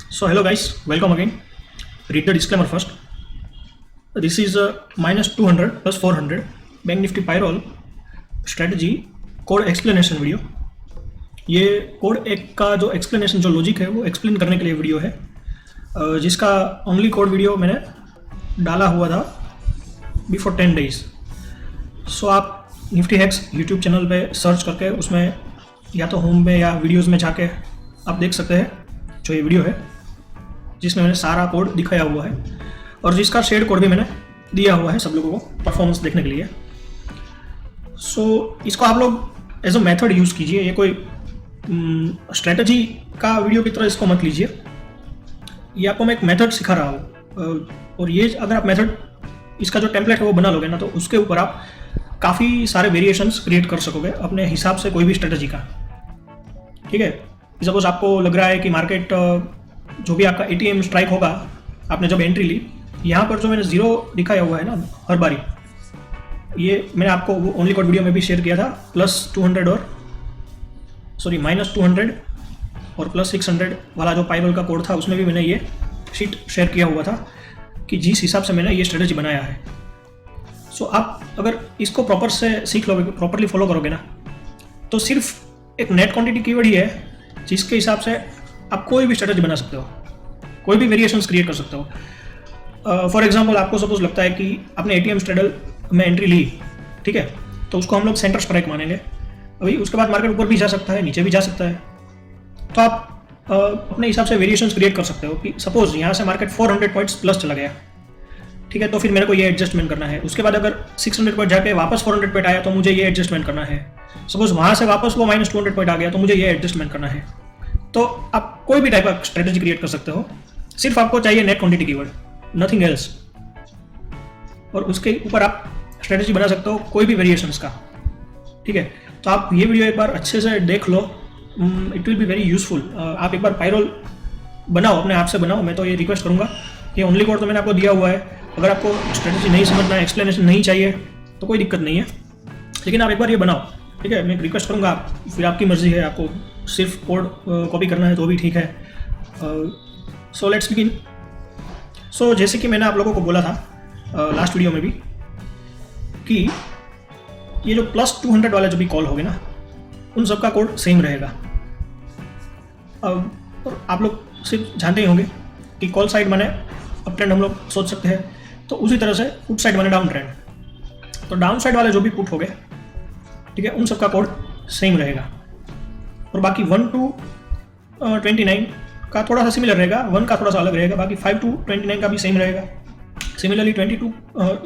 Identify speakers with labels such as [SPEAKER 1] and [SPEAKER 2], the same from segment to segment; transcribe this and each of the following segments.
[SPEAKER 1] So hello guys, welcome again. Read the disclaimer first. This is a minus 200 plus 400 Bank Nifty Pyrol strategy code explanation video. ये code एक का जो explanation जो logic है वो explain करने के लिए वीडियो है, जिसका ओनली कोड वीडियो मैंने डाला हुआ था बिफोर 10 days। सो आप निफ्टी हैक्स यूट्यूब चैनल पे सर्च करके उसमें या तो होम में या वीडियोज़ में जाके आप देख सकते हैं जो ये वीडियो है, जिसमें मैंने सारा कोड दिखाया हुआ है और जिसका शेड कोड भी मैंने दिया हुआ है सब लोगों को परफॉर्मेंस देखने के लिए। सो इसको आप लोग एज अ मेथड यूज़ कीजिए, ये कोई स्ट्रेटजी का वीडियो की तरह इसको मत लीजिए। ये आपको मैं एक मेथड सिखा रहा हूँ और ये अगर आप मेथड इसका जो टेम्पलेट है वो बना लोगे ना, तो उसके ऊपर आप काफ़ी सारे वेरिएशंस क्रिएट कर सकोगे अपने हिसाब से कोई भी स्ट्रेटजी का। ठीक है, सपोज आपको लग रहा है कि मार्केट जो भी आपका ATM स्ट्राइक होगा, आपने जब एंट्री ली, यहाँ पर जो मैंने जीरो दिखाया हुआ है ना हर बारी, ये मैंने आपको वो ओनली कोड वीडियो में भी शेयर किया था, +200 और -200 और +600 वाला जो पाइरोल का कोड था, उसमें भी मैंने ये शीट शेयर किया हुआ था कि जिस हिसाब से मैंने ये स्ट्रेटजी बनाया है। सो आप अगर इसको प्रॉपर से सीख लोगे, प्रॉपरली फॉलो करोगे ना, तो सिर्फ एक नेट क्वांटिटी कीवर्ड ही है जिसके हिसाब से आप कोई भी स्ट्रेटजी बना सकते हो, कोई भी वेरिएशंस क्रिएट कर सकते हो। फॉर एग्जांपल आपको सपोज लगता है कि आपने ATM स्ट्रेडल में एंट्री ली, ठीक है, तो उसको हम लोग सेंटर स्ट्राइक मानेंगे। अभी उसके बाद मार्केट ऊपर भी जा सकता है, नीचे भी जा सकता है, तो आप अपने हिसाब से वेरिएशंस क्रिएट कर सकते हो कि सपोज यहाँ से मार्केट 400 पॉइंट्स प्लस चला गया, ठीक है, तो फिर मेरे को ये एडजस्टमेंट करना है। उसके बाद अगर 600 पॉइंट जाके वापस 400 पॉइंट आया तो मुझे ये एडजस्टमेंट करना है। सपोज वहाँ से वापस वो -200 पॉइंट आ गया तो मुझे ये एडजस्टमेंट करना है। तो आप कोई भी टाइप का स्ट्रेटजी क्रिएट कर सकते हो, सिर्फ आपको चाहिए net quantity keyword, nothing else, और उसके ऊपर आप स्ट्रेटजी बना सकते हो कोई भी वेरिएशंस का। ठीक है, तो आप ये वीडियो एक बार अच्छे से देख लो, it will be very useful. आप एक बार पाइरोल बनाओ, अपने आप से बनाओ। मैं तो ये रिक्वेस्ट करूँगा, ये ओनली कोड तो मैंने आपको दिया हुआ है, अगर आपको स्ट्रेटजी नहीं समझना है, एक्सप्लेनेशन नहीं चाहिए तो कोई दिक्कत नहीं है, लेकिन आप एक बार ये बनाओ। ठीक है, मैं रिक्वेस्ट करूँगा, फिर आपकी मर्जी है, आपको सिर्फ कोड कॉपी करना है तो भी ठीक है। So let's begin. सो जैसे कि मैंने आप लोगों को बोला था लास्ट वीडियो में भी कि ये जो +200 वाले जो भी कॉल होगे ना, उन सब का कोड सेम रहेगा। और आप लोग सिर्फ जानते ही होंगे कि कॉल साइड माने अप ट्रेंड हम लोग सोच सकते हैं, तो उसी तरह से पुट साइड माने डाउन ट्रेंड। तो डाउन साइड वाले जो भी पुट हो गए, ठीक है, उन सब का कोड सेम रहेगा। और बाकी 1 to 29 का थोड़ा सा सिमिलर रहेगा, 1 का थोड़ा सा अलग रहेगा, बाकी 5 to 29 का भी सेम रहेगा। सिमिलरली 22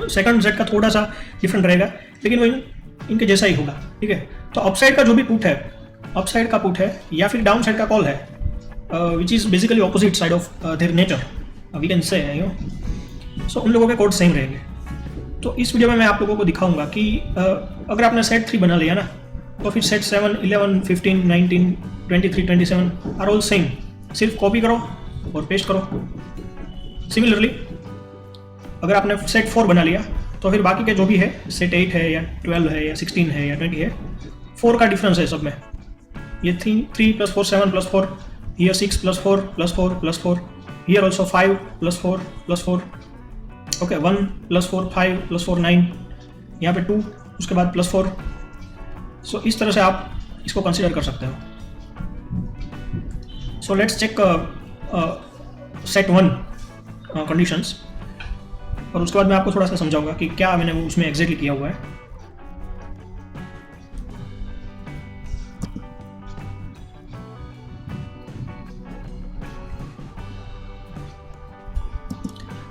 [SPEAKER 1] सेकंड सेट का थोड़ा सा डिफरेंट रहेगा, लेकिन वो इनके जैसा ही होगा। ठीक है, तो अपसाइड का जो भी पुट है, अपसाइड का पुट है या फिर डाउन साइड का कॉल है, which is basically opposite side of their nature, we can say, you know. So उन लोगों के कोड सेम रहेंगे। तो इस वीडियो में मैं आप लोगों को दिखाऊंगा कि अगर आपने सेट 3 बना लिया ना, तो फिर सेट 7, 11, 15, 19, 23, 27 आर ऑल सेम। सिर्फ कॉपी करो और पेस्ट करो। सिमिलरली अगर आपने सेट 4 बना लिया, तो फिर बाकी के जो भी है, सेट 8 है या 12 है या 16 है या 20 है, 4 का डिफरेंस है सब में। ये 3 + 4 7 + 4, here 6 + 4 + 4 + 4, here also 5 + 4 + 4, ओके, 1 + 4 5 + 4 9, यहाँ पे 2, उसके बाद +4। सो इस तरह से आप इसको कंसिडर कर सकते हो। So let's check set 1 conditions, और उसके बाद मैं आपको थोड़ा सा समझाऊंगा कि क्या मैंने उसमें एग्जैक्टली किया हुआ है।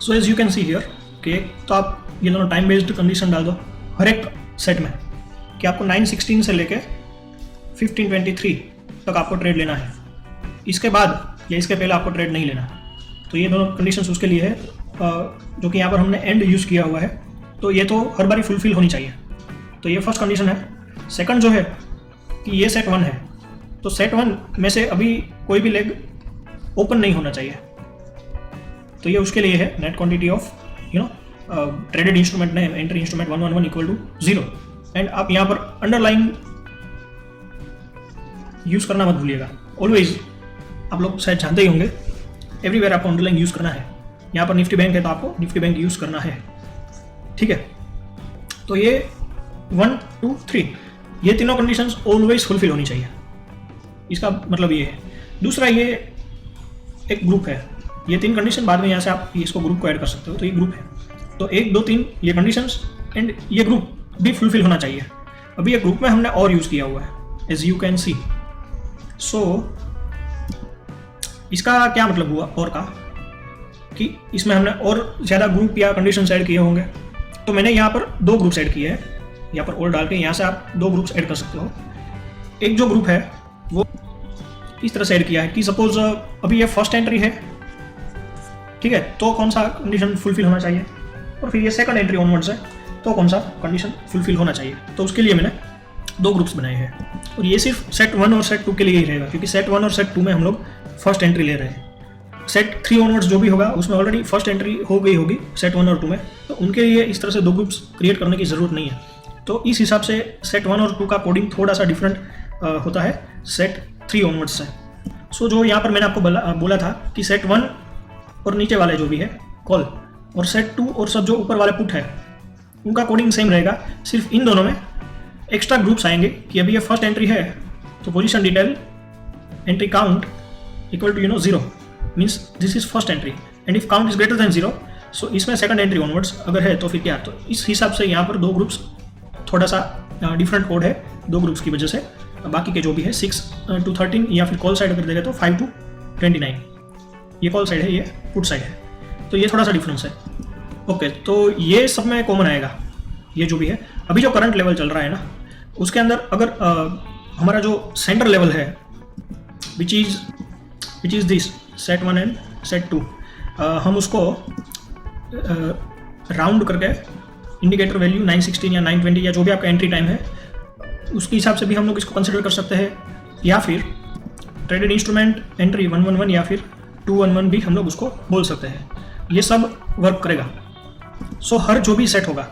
[SPEAKER 1] So as you can see here कि तो आप ये दोनों टाइम बेस्ड कंडीशन डाल दो हर एक सेट में कि आपको 9:16 से लेके 15:23 तक आपको ट्रेड लेना है। इसके बाद या इसके पहले आपको ट्रेड नहीं लेना। तो ये दोनों कंडीशंस उसके लिए है, जो कि यहाँ पर हमने एंड यूज़ किया हुआ है, तो ये तो हर बारी फुलफिल होनी चाहिए। तो ये फर्स्ट कंडीशन है। सेकंड जो है कि ये सेट 1 है, तो सेट 1 में से अभी कोई भी लेग ओपन नहीं होना चाहिए। तो ये उसके लिए है net quantity of traded instrument ने एंट्री इंस्ट्रूमेंट 111 = 0। एंड आप यहाँ पर अंडरलाइन यूज़ करना मत भूलिएगा ऑलवेज। आप लोग शायद जानते ही होंगे एवरीवेयर आपको अंडरलाइन यूज़ करना है। यहाँ पर निफ्टी बैंक है तो आपको निफ्टी बैंक यूज़ करना है, ठीक है। तो ये 1 2 3 ये तीनों कंडीशंस ऑलवेज फुलफिल होनी चाहिए, इसका मतलब ये है। दूसरा, ये एक ग्रुप है, ये 3 कंडीशन बाद में यहाँ से आप इसको ग्रुप को ऐड कर सकते हो, तो ये ग्रुप है। तो 1 2 3 ये कंडीशंस एंड ये ग्रुप भी फुलफिल होना चाहिए। अभी ये ग्रुप में हमने और यूज़ किया हुआ है, एज यू कैन सी। सो इसका क्या मतलब हुआ और का, कि इसमें हमने और ज़्यादा ग्रुप या कंडीशन ऐड किए होंगे। तो मैंने यहाँ पर 2 ग्रुप्स ऐड किए हैं, यहाँ पर और डाल के यहाँ से आप 2 ग्रुप्स ऐड कर सकते हो। एक जो ग्रुप है वो इस तरह से ऐड किया है कि सपोज अभी ये फर्स्ट एंट्री है, ठीक है, तो कौन सा कंडीशन फुलफिल होना चाहिए, और फिर ये सेकंड एंट्री ऑनवर्ड्स है तो कौन सा कंडीशन फुलफिल होना चाहिए। तो उसके लिए मैंने 2 ग्रुप्स बनाए हैं, और ये सिर्फ सेट 1 और सेट 2 के लिए ही रहेगा, क्योंकि सेट 1 और सेट 2 में हम लोग फर्स्ट एंट्री ले रहे हैं। सेट 3 ऑनवर्ड्स जो भी होगा उसमें ऑलरेडी फर्स्ट एंट्री हो गई होगी सेट 1 और 2 में, तो उनके लिए इस तरह से 2 ग्रुप्स क्रिएट करने की ज़रूरत नहीं है। तो इस हिसाब से सेट 1 और 2 का कोडिंग थोड़ा सा डिफरेंट होता है सेट 3 ऑनवर्ड्स से। सो जो यहाँ पर मैंने आपको बोला था कि सेट 1 और नीचे वाले जो भी है कॉल, और सेट 2 और सब जो ऊपर वाले पुट है, उनका कोडिंग सेम रहेगा। सिर्फ इन दोनों में एक्स्ट्रा ग्रुप्स आएंगे कि अभी ये फर्स्ट एंट्री है तो position detail entry count equal to 0 means this is first entry, and if count is greater than 0 so इसमें सेकंड एंट्री ऑनवर्ड्स अगर है तो फिर क्या। तो इस हिसाब से यहाँ पर 2 ग्रुप्स, थोड़ा सा डिफरेंट कोड है 2 ग्रुप्स की वजह से। बाकी के जो भी है 6 to 13 या फिर कॉल साइड अगर देखें तो 5 to 29, ये कॉल साइड है, ये पुट साइड है, तो ये थोड़ा सा डिफरेंस है। ओके, तो ये सब में कॉमन आएगा ये जो भी है। अभी जो करंट लेवल चल रहा है ना, उसके अंदर अगर हमारा जो सेंटर लेवल है which is this set 1 and set 2, हम उसको राउंड करके इंडिकेटर वैल्यू 916 या 920 या जो भी आपका एंट्री टाइम है उसके हिसाब से भी हम लोग इसको कंसिडर कर सकते हैं, या फिर ट्रेडेड इंस्ट्रूमेंट एंट्री 111 या फिर 211 भी हम लोग उसको बोल सकते हैं। ये सब वर्क करेगा। सो हर जो भी सेट होगा,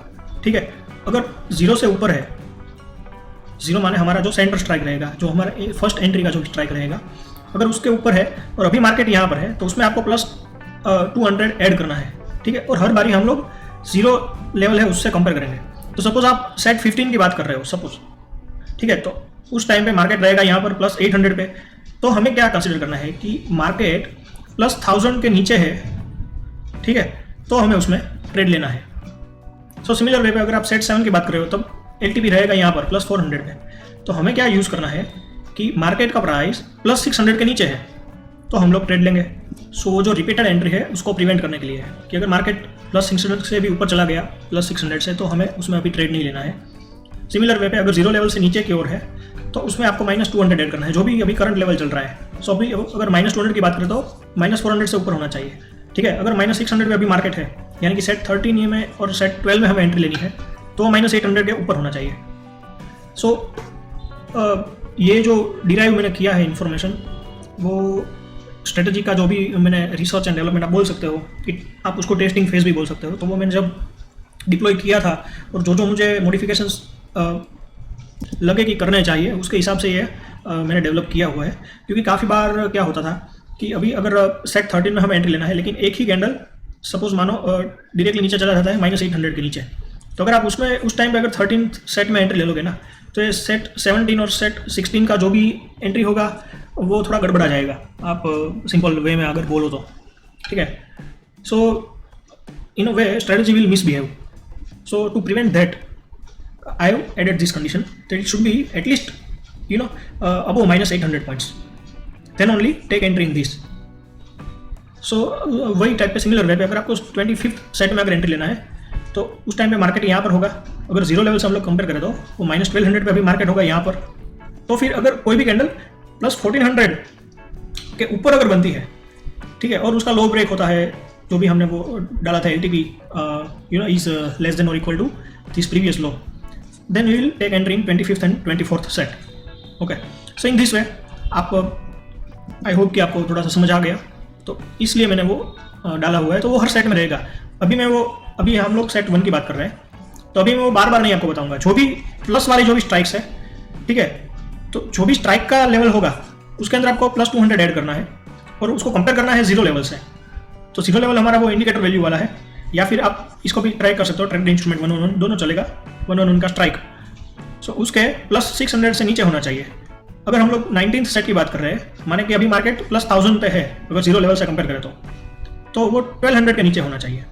[SPEAKER 1] ठीक है, अगर 0 से ऊपर है, 0 माने हमारा जो सेंटर स्ट्राइक रहेगा, जो हमारा फर्स्ट एंट्री का जो स्ट्राइक रहेगा, अगर उसके ऊपर है और अभी मार्केट यहाँ पर है तो उसमें आपको प्लस 200 ऐड करना है, ठीक है। और हर बारी हम लोग 0 लेवल है उससे कंपेयर करेंगे। तो सपोज आप सेट 15 की बात कर रहे हो सपोज, ठीक है, तो उस टाइम पे मार्केट रहेगा यहाँ पर प्लस 800 पे, तो हमें क्या कंसिडर करना है कि मार्केट प्लस 1000 के नीचे है, ठीक है, तो हमें उसमें ट्रेड लेना है। सो सिमिलर वे पे अगर आप सेट 7 की बात कर रहे हो तब एलटीपी रहेगा यहाँ पर प्लस 400 पे, तो हमें क्या यूज़ करना है कि मार्केट का प्राइस प्लस 600 के नीचे है तो हम लोग ट्रेड लेंगे। सो वो जो रिपीटेड एंट्री है उसको प्रिवेंट करने के लिए है कि अगर मार्केट प्लस 600 से भी ऊपर चला गया प्लस 600 से, तो हमें उसमें अभी ट्रेड नहीं लेना है। सिमिलर वे पे अगर 0 लेवल से नीचे की ओर है तो उसमें आपको माइनस 200 ऐड करना है, जो भी अभी करंट लेवल चल रहा है। सो अभी अगर माइनस 200 की बात करें तो माइनस 400 से ऊपर होना चाहिए, ठीक है। अगर माइनस 600 पे अभी मार्केट है, यानी कि सेट 13 में और सेट 12 में हमें एंट्री लेनी है, तो माइनस 800 के ऊपर होना चाहिए। सो ये जो डिराइव मैंने किया है इन्फॉर्मेशन, वो स्ट्रेटजी का जो भी मैंने रिसर्च एंड डेवलपमेंट आप बोल सकते हो, कि आप उसको टेस्टिंग फेज भी बोल सकते हो, तो वो मैंने जब डिप्लॉय किया था और जो मुझे मॉडिफिकेशंस लगे कि करने चाहिए उसके हिसाब से ये मैंने डेवलप किया हुआ है। क्योंकि काफ़ी बार क्या होता था कि अभी अगर सेट 13 में हमें एंट्री लेना है, लेकिन एक ही कैंडल सपोज मानो डायरेक्टली नीचे चला जाता है माइनस 800 के नीचे, तो अगर आप उसमें उस टाइम पे अगर 13 सेट में एंट्री ले लोगे ना, तो ये सेट 17 और सेट 16 का जो भी एंट्री होगा वो थोड़ा गड़बड़ा जाएगा, आप सिंपल वे में अगर बोलो तो, ठीक है। So in a way strategy will misbehave. So to prevent that I have added this condition that it should be at least above minus 800 points, then only take entry in this. So वही type पे similar way पे अगर आपको 25th set में अगर entry लेना है तो उस टाइम पे मार्केट यहाँ पर होगा। अगर 0 लेवल से हम लोग कंपेयर करें तो वो माइनस 1200 पे अभी मार्केट होगा यहाँ पर। तो फिर अगर कोई भी कैंडल प्लस 1400 के ऊपर अगर बनती है, ठीक है, और उसका लो ब्रेक होता है, जो भी हमने वो डाला था LTP is less than or equal to this previous low, then we will take entry in 25th and 24th set. Okay, so in this way आप I hope कि आपको थोड़ा सा समझ आ गया, तो इसलिए मैंने वो डाला हुआ है। तो वो हर सेट में रहेगा। अभी हम लोग सेट 1 की बात कर रहे हैं, तो अभी मैं वो बार बार नहीं आपको बताऊंगा। जो भी प्लस वाली जो भी स्ट्राइक्स है, ठीक है, तो जो भी स्ट्राइक का लेवल होगा उसके अंदर आपको प्लस 200 ऐड करना है, और उसको कंपेयर करना है जीरो लेवल से। तो जीरो लेवल हमारा वो इंडिकेटर वैल्यू वाला है, या फिर आप इसको भी ट्राई कर सकते हो, ट्रैक्ड इंस्ट्रूमेंट 111 दोनों चलेगा, 111 का स्ट्राइक। सो उसके प्लस 600 से नीचे होना चाहिए। अगर हम लोग 19th सेट की बात कर रहे हैं, माने कि अभी मार्केट प्लस 1000 पे है, अगर जीरो लेवल से कंपेयर करें तो वो 1200 के नीचे होना चाहिए,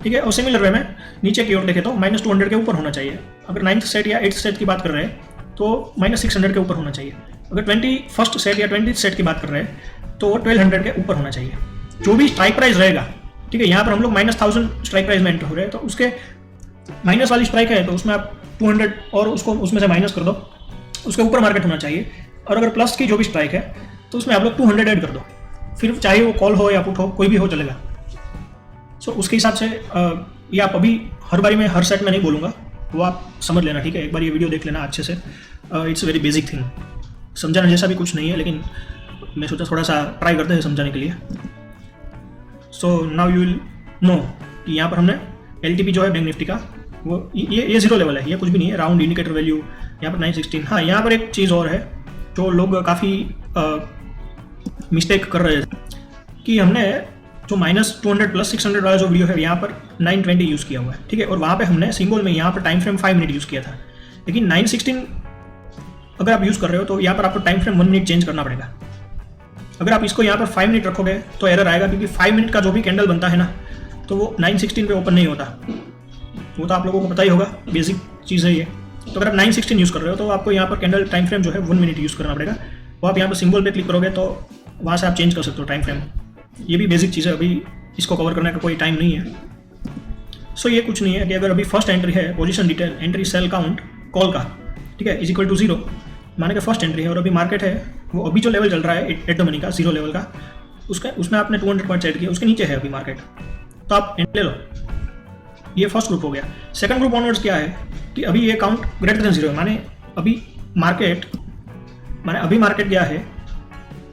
[SPEAKER 1] ठीक है। और सिमिलर वे में नीचे की ओर देखें तो -200 के ऊपर होना चाहिए। अगर 9th सेट या 8th सेट की बात कर रहे हैं तो -600 के ऊपर होना चाहिए। अगर 21st सेट या 20th सेट की बात कर रहे हैं तो वो 1200 के ऊपर होना चाहिए। जो भी स्ट्राइक प्राइस रहेगा, ठीक है, यहाँ पर हम लोग -1000 स्ट्राइक प्राइस में एंटर हो रहे हैं, तो उसके माइनस वाली स्ट्राइक है तो उसमें आप 200 और उसको उसमें से माइनस कर दो, उसके ऊपर मार्केट होना चाहिए। और अगर प्लस की जो भी स्ट्राइक है तो उसमें आप लोग 200 ऐड कर दो, फिर चाहे वो कॉल हो या पुट हो, कोई भी हो चलेगा। सो उसके हिसाब से ये आप अभी हर बारी में हर सेट में नहीं बोलूँगा, वो आप समझ लेना, ठीक है। एक बार ये वीडियो देख लेना अच्छे से। इट्स वेरी बेसिक थिंग, समझाना जैसा भी कुछ नहीं है, लेकिन मैं सोचा थोड़ा सा ट्राई करते हैं समझाने के लिए। So now you will know कि यहाँ पर हमने LTP जो है बैंक निफ्टी का, वो ये जीरो लेवल है, ये कुछ भी नहीं है, राउंड इंडिकेटर वैल्यू यहाँ पर 916। हाँ, यहाँ पर एक चीज़ और है जो लोग काफ़ी मिस्टेक कर रहे हैं कि हमने जो -200 + 600 वाला जो वीडियो है यहाँ पर 920 यूज़ किया हुआ है, ठीक है। और वहाँ पे हमने सिंबल में यहाँ पर टाइम फ्रेम 5 मिनट यूज़ किया था, लेकिन 916 अगर आप यूज़ कर रहे हो तो यहाँ पर आपको टाइम फ्रेम 1 मिनट चेंज करना पड़ेगा। अगर आप इसको यहाँ पर 5 मिनट रखोगे तो एरर आएगा, क्योंकि 5 मिनट का जो भी कैंडल बनता है ना, तो वो 916 पे ओपन नहीं होता। वो तो आप लोगों को पता ही होगा, बेसिक चीज़ है ये। तो अगर आप 916 यूज़ कर रहे हो तो आपको यहाँ पर कैंडल टाइम फ्रेम जो है 1 मिनट यूज़ करना पड़ेगा। वो आप यहाँ पर सिंबल पे क्लिक करोगे तो वहाँ से आप चेंज कर सकते हो टाइम फ्रेम। ये भी बेसिक चीज़ है, अभी इसको कवर करने का कोई टाइम नहीं है। सो ये कुछ नहीं है कि अगर अभी फर्स्ट एंट्री है, position detail, entry cell count call का, ठीक है, = 0, माने कि फर्स्ट एंट्री है और अभी मार्केट है वो अभी जो लेवल चल रहा है एट द मनी का, जीरो लेवल का, उसमें आपने 200 पॉइंट ऐड किया, उसके नीचे है अभी मार्केट, तो आप एंट्री ले लो। ये फर्स्ट ग्रुप हो गया। सेकंड ग्रुप ऑनवर्ड्स क्या है कि अभी ये काउंट >0 है, माने अभी मार्केट क्या है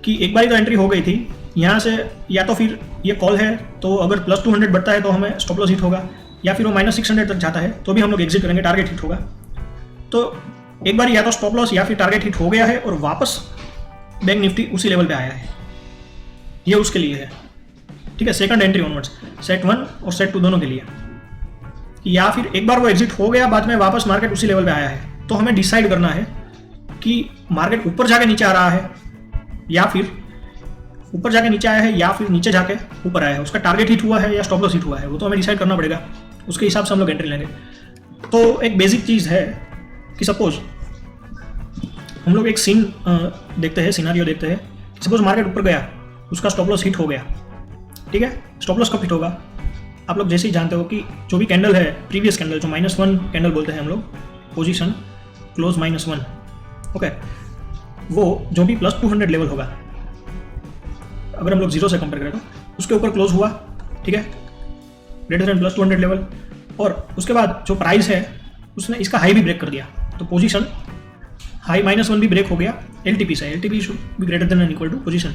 [SPEAKER 1] कि एक बार तो एंट्री हो गई थी यहाँ से, या तो फिर ये कॉल है तो अगर +200 बढ़ता है तो हमें स्टॉप लॉस हिट होगा, या फिर वो -600 तक जाता है तो भी हम लोग एग्जिट करेंगे, टारगेट हिट होगा। तो एक बार या तो स्टॉप लॉस या फिर टारगेट हिट हो गया है और वापस बैंक निफ्टी उसी लेवल पे आया है, ये उसके लिए है, ठीक है। सेकंड एंट्री ऑनवर्ड्स सेट 1 और सेट 2 दोनों के लिए, या फिर एक बार वो एग्जिट हो गया, बाद में वापस मार्केट उसी लेवल पे आया है, तो हमें डिसाइड करना है कि मार्केट ऊपर जाके नीचे आ रहा है, या फिर ऊपर जाके नीचे आया है, या फिर नीचे जाके ऊपर आया है, उसका टारगेट हिट हुआ है या स्टॉप लॉस हिट हुआ है, वो तो हमें डिसाइड करना पड़ेगा। उसके हिसाब से हम लोग एंट्री लेंगे। तो एक बेसिक चीज़ है कि सपोज हम लोग एक सीन देखते हैं, सिनारियो देखते हैं। सपोज मार्केट ऊपर गया, उसका स्टॉप लॉस हिट हो गया, ठीक है। स्टॉप लॉस कब हिट होगा? आप लोग जैसे ही जानते हो कि जो भी कैंडल है, प्रीवियस कैंडल जो -1 कैंडल बोलते हैं हम लोग, पोजीशन क्लोज -1, ओके, वो जो भी +200 लेवल होगा, अगर हम लोग 0 से कंपेयर करें तो उसके ऊपर क्लोज हुआ, ठीक है, >+200 लेवल, और उसके बाद जो प्राइस है उसने इसका हाई भी ब्रेक कर दिया, तो पोजीशन हाई -1 भी ब्रेक हो गया LTP से। LTP should be > position.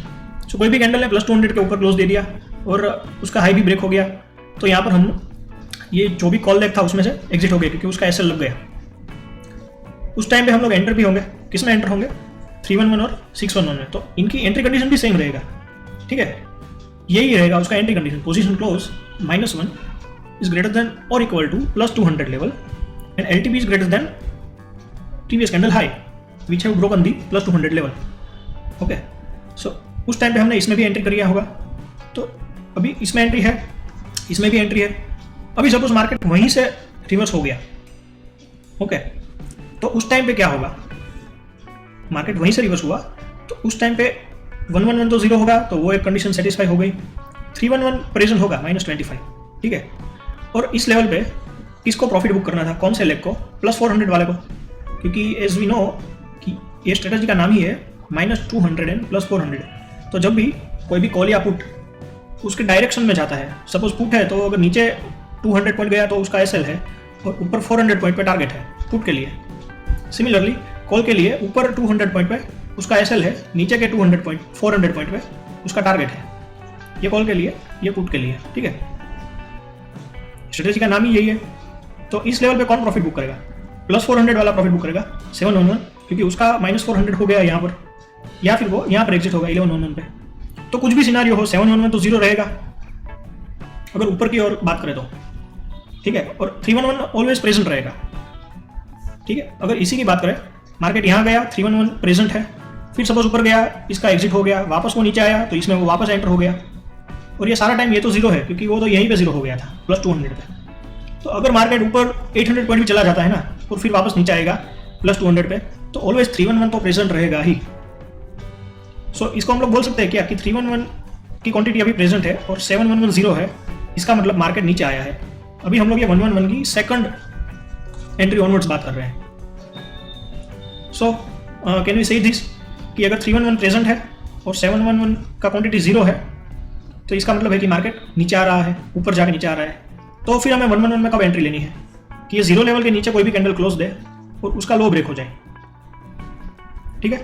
[SPEAKER 1] So कोई भी कैंडल है +200 के ऊपर क्लोज दे दिया और उसका हाई भी ब्रेक हो गया, तो यहाँ पर हम ये जो भी कॉल लेग था उसमें से एग्जिट हो गया, क्योंकि उसका SL लग गया। उस टाइम पे हम लोग एंटर भी होंगे, किसमें एंटर होंगे? 311 और 611 में। तो इनकी एंट्री कंडीशन भी सेम रहेगा, ठीक है, यही रहेगा उसका entry condition. Position close -1 is greater than or equal to +200 level and LTP is greater than previous candle high which have broken the +200 level, okay। so उस टाइम पे हमने इसमें भी एंट्री किया होगा, तो अभी इसमें एंट्री है, इसमें भी एंट्री है। अभी सपोज मार्केट वहीं से रिवर्स हो गया, ओके, तो उस टाइम पे क्या होगा? मार्केट वहीं से रिवर्स हुआ तो उस टाइम पे 111 तो 0 होगा, तो वो एक कंडीशन सेटिस्फाई हो गई। 311 प्रेजेंट होगा -25, ठीक है। और इस लेवल पे किसको प्रॉफिट बुक करना था? कौन से लेग को? +400 वाले को, क्योंकि एज वी नो कि ये स्ट्रेटजी का नाम ही है -200 एंड +400। तो जब भी कोई भी कॉल या पुट उसके डायरेक्शन में जाता है, सपोज पुट है तो अगर नीचे 200 पॉइंट गया तो उसका SL है और ऊपर 400 पॉइंट पे टारगेट है पुट के लिए। सिमिलरली कॉल के लिए ऊपर 200 पॉइंट पे उसका SL है, नीचे के 400 पॉइंट पे उसका टारगेट है। ये कॉल के लिए, ये पुट के लिए, ठीक है। स्ट्रेटजी का नाम ही यही है। तो इस लेवल पे कौन प्रॉफिट बुक करेगा? +400 वाला प्रॉफिट बुक करेगा 711, क्योंकि उसका -400 हो गया यहाँ पर, या फिर वो यहाँ पर एग्जिट होगा 1111 पे। तो कुछ भी सिनारियो हो 711 तो जीरो रहेगा अगर ऊपर की ओर बात करें तो, ठीक है। और 311 ऑलवेज प्रेजेंट रहेगा, ठीक है। अगर इसी की बात करें, मार्केट यहाँ गया, 311 प्रेजेंट है, फिर सपोज ऊपर गया, इसका एग्जिट हो गया, वापस वो नीचे आया तो इसमें वो वापस एंटर हो गया, और ये सारा टाइम ये तो जीरो है क्योंकि वो तो यहीं पे जीरो हो गया था प्लस 200 पे। तो अगर मार्केट ऊपर 800 पॉइंट भी चला जाता है ना और फिर वापस नीचे आएगा प्लस 200 पे, तो ऑलवेज 311 तो प्रेजेंट रहेगा ही। सो इसको हम लोग बोल सकते हैं क्या कि 311 की क्वांटिटी अभी प्रेजेंट है और 711 जीरो है, इसका मतलब मार्केट नीचे आया है। अभी हम लोग ये 111 की सेकंड एंट्री ऑनवर्ड्स बात कर रहे हैं। सो कैन वी से दिस कि अगर 311 प्रेजेंट है और 711 का क्वांटिटी जीरो है, तो इसका मतलब है कि मार्केट नीचे आ रहा है, ऊपर जाके नीचे आ रहा है। तो फिर हमें 111 में कब एंट्री लेनी है कि ये जीरो लेवल के नीचे कोई भी कैंडल क्लोज दे और उसका लो ब्रेक हो जाए, ठीक है।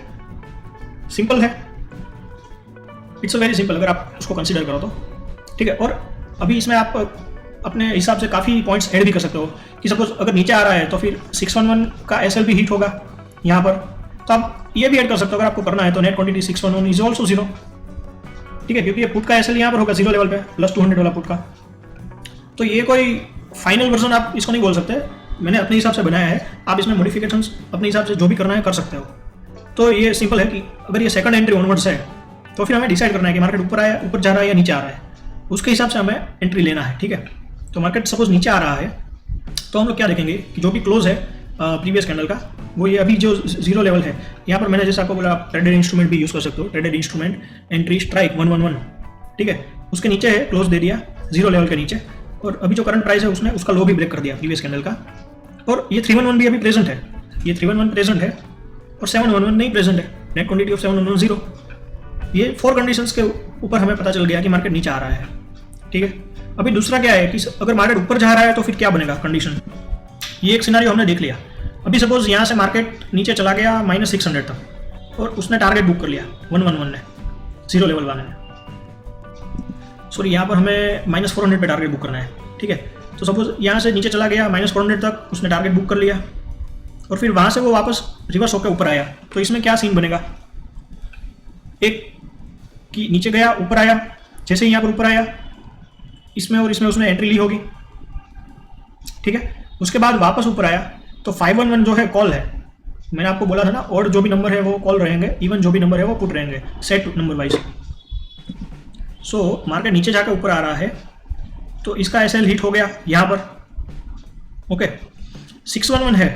[SPEAKER 1] सिंपल है, इट्स वेरी सिंपल अगर आप उसको कंसीडर करो तो, ठीक है। और अभी इसमें आप अपने हिसाब से काफ़ी पॉइंट्स ऐड भी कर सकते हो कि सपोज अगर नीचे आ रहा है तो फिर 611 का एसएल भी हिट होगा यहाँ पर, तो आप ये भी ऐड कर सकते हो अगर आपको करना है। तो net quantity 611 is also zero, ठीक है, क्योंकि ये पुट का एसएल यहाँ पर होगा जीरो लेवल पे प्लस 200 वाला पुट का। तो ये कोई फाइनल वर्जन आप इसको नहीं बोल सकते, मैंने अपने हिसाब से बनाया है, आप इसमें मॉडिफिकेशंस अपने हिसाब से जो भी करना है कर सकते हो। तो ये सिंपल है कि अगर ये सेकंड एंट्री ऑनवर्ड्स है तो फिर हमें डिसाइड करना है कि मार्केट ऊपर आया, ऊपर जा रहा है या नीचे आ रहा है, उसके हिसाब से हमें एंट्री लेना है, ठीक है। तो मार्केट सपोज नीचे आ रहा है तो हम लोग क्या देखेंगे कि जो भी क्लोज है प्रीवियस कैंडल का, वो ये अभी जो जीरो लेवल है यहाँ पर, मैंने जैसे आपको बोला आप ट्रेडेड इंस्ट्रूमेंट भी यूज़ कर सकते हो, ट्रेडेड इंस्ट्रूमेंट एंट्री स्ट्राइक 111, ठीक है, उसके नीचे है, क्लोज दे दिया जीरो लेवल के नीचे, और अभी जो करंट प्राइस है उसने उसका लो भी ब्रेक कर दिया प्रीवियस कैंडल का। और ये 311 भी अभी प्रेजेंट है, ये 311 प्रेजेंट है और 711 नहीं प्रेजेंट है, नेट क्वांटिटी ऑफ 711 जीरो। ये 4 कंडीशंस के ऊपर हमें पता चल गया कि मार्केट नीचे आ रहा है, ठीक है। अभी दूसरा क्या है कि अगर मार्केट ऊपर जा रहा है तो फिर क्या बनेगा कंडीशन, ये एक सिनारियो हमने देख लिया। अभी सपोज यहाँ से मार्केट नीचे चला गया -600 तक और उसने टारगेट बुक कर लिया 111 ने, जीरो लेवल वाले ने, सॉरी यहाँ पर हमें -400 पे टारगेट बुक करना है, ठीक है। तो सपोज यहाँ से नीचे चला गया -400 तक, उसने टारगेट बुक कर लिया और फिर वहाँ से वो वापस रिवर्स होकर ऊपर आया, तो इसमें क्या सीन बनेगा, एक कि नीचे गया ऊपर आया, जैसे ही यहाँ पर ऊपर आया इसमें और इसमें उसने एंट्री ली होगी, ठीक है। उसके बाद वापस ऊपर आया तो 511 जो है कॉल है, मैंने आपको बोला था ना, और जो भी नंबर है वो कॉल रहेंगे, इवन जो भी नंबर है वो पुट रहेंगे set number wise. So market नीचे जाकर ऊपर आ रहा है तो इसका एसएल हिट हो गया यहाँ पर, ओके। 611 है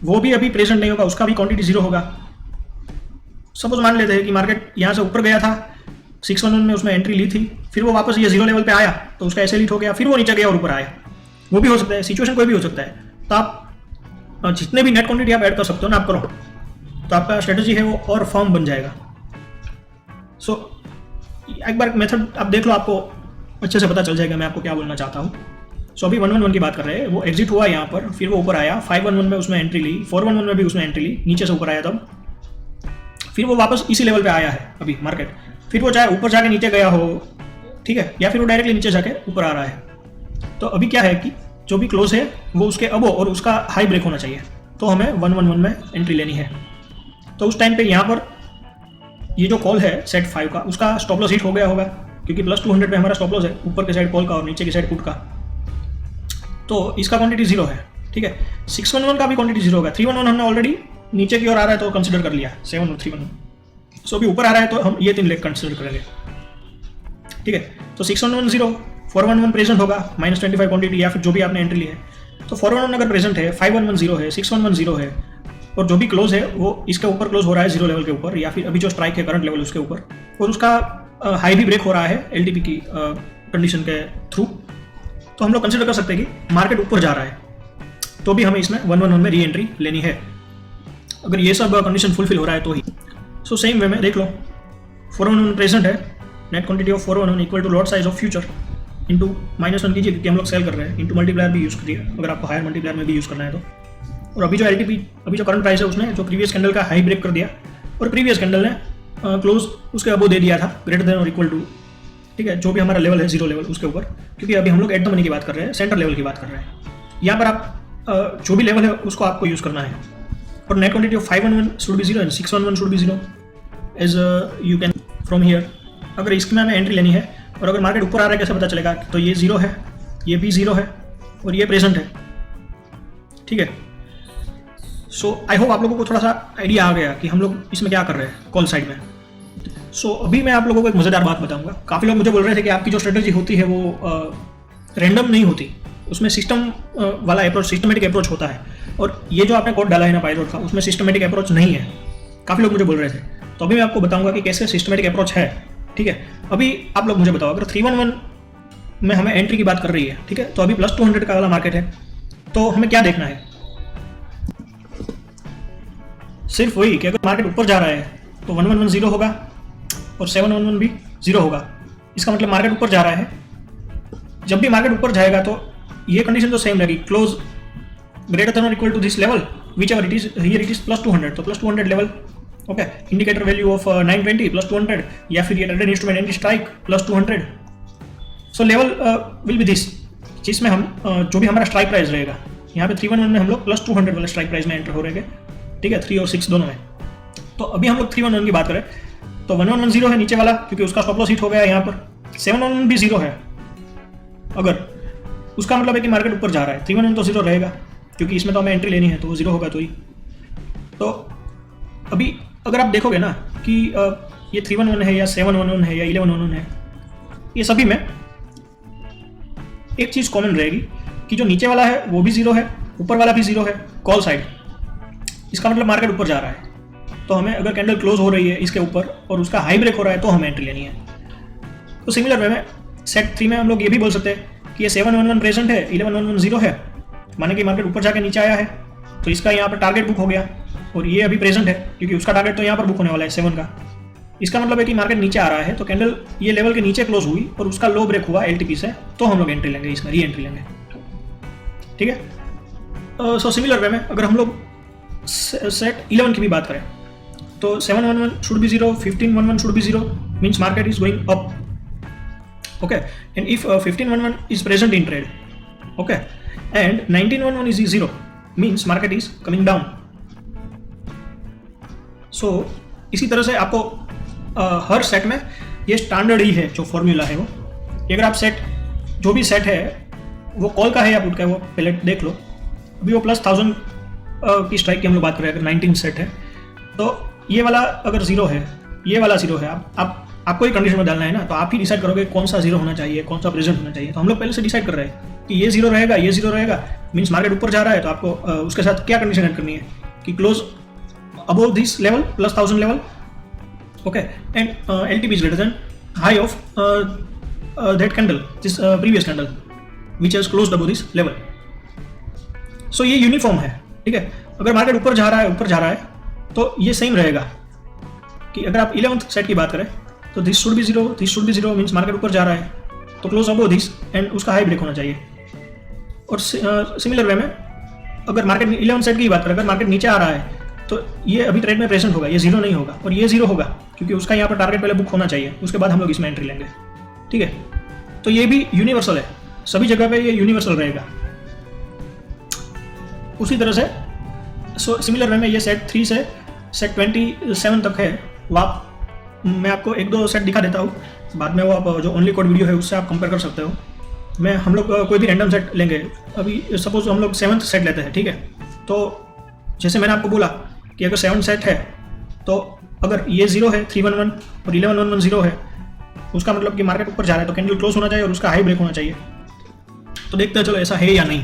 [SPEAKER 1] वो भी अभी प्रेजेंट नहीं होगा, उसका भी क्वांटिटी जीरो होगा। सपोज मान लेते हैं कि मार्केट यहाँ से ऊपर गया था, 611 में उसने एंट्री ली थी, फिर वो वापस ये जीरो लेवल पे आया तो उसका एसएल हिट हो गया, फिर वो नीचे गया और ऊपर आया, वो भी हो सकता है, सिचुएशन कोई भी हो सकता है। तो आप जितने भी नेट क्वांटिटी आप ऐड कर सकते हो ना, आप करो तो आपका स्ट्रेटजी है वो और फर्म बन जाएगा। सो एक बार मेथड आप देख लो, आपको अच्छे से पता चल जाएगा मैं आपको क्या बोलना चाहता हूँ। सो अभी 111 की बात कर रहे हैं, वो एग्जिट हुआ यहाँ पर, फिर वो ऊपर आया, 511 में उसने एंट्री ली, 411 में भी उसने एंट्री ली, नीचे से ऊपर आया तब, फिर वो वापस इसी लेवल पे आया है अभी मार्केट, फिर वो चाहे ऊपर जाके नीचे गया हो, ठीक है, या फिर वो डायरेक्टली नीचे जाके ऊपर आ रहा है। तो अभी क्या है कि जो भी क्लोज है वो उसके अबो और उसका हाई ब्रेक होना चाहिए, तो हमें 111 में एंट्री लेनी है। तो उस टाइम पे यहाँ पर ये जो कॉल है सेट 5 का, उसका स्टॉप लॉस हिट हो गया होगा क्योंकि प्लस 200 पे हमारा स्टॉप लॉस है, ऊपर के साइड कॉल का और नीचे की साइड पुट का, तो इसका क्वांटिटी जीरो है, ठीक है। 611 का भी क्वांटिटी जीरो होगा, 311 हमने ऑलरेडी नीचे की ओर आ रहा है तो कंसिडर कर लिया 7 और 311, सो अभी ऊपर आ रहा है तो हम ये 3 लेग कंसिडर करेंगे, ठीक है। तो 611 जीरो, 411 प्रेजेंट होगा -25 क्वांटिटी या फिर जो भी आपने एंट्री ली है, तो 411 अगर प्रेजेंट है, 511 जीरो है, 611 जीरो है, और जो भी क्लोज है वो इसके ऊपर क्लोज हो रहा है जीरो लेवल के ऊपर, या फिर अभी जो स्ट्राइक है करंट लेवल उसके ऊपर, और उसका हाई भी ब्रेक हो रहा है एलटीपी की कंडीशन के थ्रू, तो हम लोग कंसिडर कर सकते हैं कि मार्केट ऊपर जा रहा है, तो भी हमें इसमें 111 में री एंट्री लेनी है, अगर ये सब कंडीशन फुलफिल हो रहा है तो ही। सो सेम वे में देख लो, 411 प्रेजेंट है, net quantity of 411 equal to lot size of future into -1 कीजिए क्योंकि हम लोग सेल कर रहे हैं, इंटू मल्टीप्लायर भी यूज़ करिए अगर आपको हायर मल्टीप्लायर में भी यूज़ करना है तो। और अभी जो एलटीपी, अभी जो करंट प्राइस है उसने जो प्रीवियस कैंडल का हाई ब्रेक कर दिया और प्रीवियस कैंडल ने क्लोज उसके अबो दे दिया था greater than or equal to, ठीक है, जो भी हमारा लेवल है जीरो लेवल उसके ऊपर, क्योंकि अभी हम लोग एट द मनी की बात कर रहे हैं, सेंटर लेवल की बात कर रहे हैं। यहाँ पर आप जो भी लेवल है उसको आपको यूज़ करना है, और net quantity of 511 should be zero and 611 should be zero as you can from here, अगर इसमें हमें एंट्री लेनी है और अगर मार्केट ऊपर आ रहा है कैसे पता चलेगा? तो ये 0 है, ये भी 0 है और ये प्रेजेंट है, ठीक है। सो आई होप आप लोगों को थोड़ा सा आइडिया आ गया कि हम लोग इसमें क्या कर रहे हैं कॉल साइड में। सो अभी मैं आप लोगों को एक मज़ेदार बात बताऊंगा। काफ़ी लोग मुझे बोल रहे थे कि आपकी जो स्ट्रेटजी होती है वो रैंडम नहीं होती, उसमें सिस्टम वाला अप्रोच, सिस्टमेटिक अप्रोच होता है। और ये जो आपने कोड डाला है ना पाइरोट का, उसमें सिस्टमेटिक अप्रोच नहीं है। काफ़ी लोग मुझे बोल रहे थे, तो अभी मैं आपको बताऊंगा कि कैसे सिस्टमेटिक अप्रोच है, ठीक है। अभी आप लोग मुझे बताओ, अगर 311 में हमें एंट्री की बात कर रही है, ठीक है, तो अभी +200 का वाला मार्केट है, तो हमें क्या देखना है? सिर्फ वही कि अगर मार्केट ऊपर जा रहा है तो 1110 होगा और 711 भी 0 होगा। इसका मतलब मार्केट ऊपर जा रहा है। जब भी मार्केट ऊपर जाएगा तो ये कंडीशन तो सेम रहेगी, close greater than or equal to this level whichever it is, here it is +200, तो +200 level, okay. Indicator value of 920 +200, या फिर ये traded instrument anti strike +200। So level will be this, जिसमें हम जो भी हमारा स्ट्राइक प्राइस रहेगा, यहाँ पे 311 में हम लोग +200 वाले स्ट्राइक प्राइस में एंटर हो रहेंगे, ठीक है, 3 और 6 दोनों में। तो अभी हम लोग 311 की बात करें तो 1110 है नीचे वाला, क्योंकि उसका स्टॉप लॉस हिट हो गया है यहाँ पर। 711 भी 0 है, अगर उसका मतलब है कि मार्केट ऊपर जा रहा है। 311 तो 0 रहेगा, क्योंकि इसमें तो हमें एंट्री लेनी है, तो वो 0 होगा तो ही। तो अभी अगर आप देखोगे ना कि ये 311 है या 711 है या 1111 है, ये सभी में एक चीज़ कॉमन रहेगी कि जो नीचे वाला है वो भी 0 है, ऊपर वाला भी 0 है, कॉल साइड। इसका मतलब मार्केट ऊपर जा रहा है, तो हमें अगर कैंडल क्लोज हो रही है इसके ऊपर और उसका हाई ब्रेक हो रहा है तो हमें एंट्री लेनी है। तो सिमिलर वे में सेट 3 में हम लोग ये भी बोल सकते हैं कि ये 711 प्रेजेंट है, 1111 0 है, माने कि मार्केट ऊपर जाके नीचे आया है, तो इसका यहाँ पर टारगेट बुक हो गया और ये अभी प्रेजेंट है, क्योंकि उसका टारगेट तो यहाँ पर बुक होने वाला है 7 का। इसका मतलब है कि मार्केट नीचे आ रहा है, तो कैंडल ये लेवल के नीचे क्लोज हुई और उसका लो ब्रेक हुआ LTP से, तो हम लोग एंट्री लेंगे, इसमें री एंट्री लेंगे, ठीक है। सो सिमिलर वे में अगर हम लोग सेट 11 की भी बात करें तो 711 should be 0, 1511 should be 0, means market is going up, okay. And if 1511 is present in trade, okay, and 1911 is 0, means market is coming down. So इसी तरह से आपको हर सेट में ये स्टैंडर्ड ही है, जो फॉर्मूला है वो, कि अगर आप सेट, जो भी सेट है वो कॉल का है या पुट का है, वो पहले देख लो। अभी वो +1000 की स्ट्राइक की हम लोग बात कर रहे हैं, अगर 19 सेट है तो ये वाला अगर 0 है, ये वाला 0 है, आपको ही कंडीशन में डालना है ना, तो आप ही डिसाइड करोगे कौन सा 0 होना चाहिए, कौन सा प्रेजेंट होना चाहिए। तो हम लोग पहले से डिसाइड कर रहे हैं कि ये 0 रहेगा, ये 0 रहेगा, मीन्स मार्केट ऊपर जा रहा है, तो आपको उसके साथ क्या कंडीशन ऐड करनी है कि close above this level +1000 level, okay, and LTP is greater than high of that candle, this previous candle which has closed above this level. सो ये यूनिफॉर्म है, ठीक है। अगर मार्केट ऊपर जा रहा है तो ये सेम रहेगा कि अगर आप 11th सेट की बात करें तो this should be 0, this should be 0, means market ऊपर जा रहा है, तो क्लोज अबव दिस एंड उसका हाई ब्रेक होना चाहिए। और सिमिलर वे में अगर मार्केट 11 सेट की बात करें, अगर मार्केट नीचे आ रहा है तो ये अभी ट्रेड में प्रेजेंट होगा, ये 0 नहीं होगा, और ये 0 होगा क्योंकि उसका यहाँ पर टारगेट पहले बुक होना चाहिए, उसके बाद हम लोग इसमें एंट्री लेंगे, ठीक है। तो ये भी यूनिवर्सल है, सभी जगह पे ये यूनिवर्सल रहेगा। उसी तरह से सिमिलर वे में ये सेट 3 से सेट 27 तक है। मैं आपको 1-2 सेट दिखा देता हूँ, बाद में वो आप जो ओनली कोड वीडियो है उससे आप कंपेयर कर सकते हो। हम लोग कोई भी रैंडम सेट लेंगे, अभी सपोज हम लोग 7th सेट लेते हैं, ठीक है। तो जैसे मैंने आपको बोला कि अगर 7 सेट है तो अगर ये 0 है 311 और 1111 0 है, उसका मतलब कि मार्केट ऊपर जा रहा है, तो कैंडल क्लोज होना चाहिए और उसका हाई ब्रेक होना चाहिए। तो देखते हैं चलो ऐसा है या नहीं।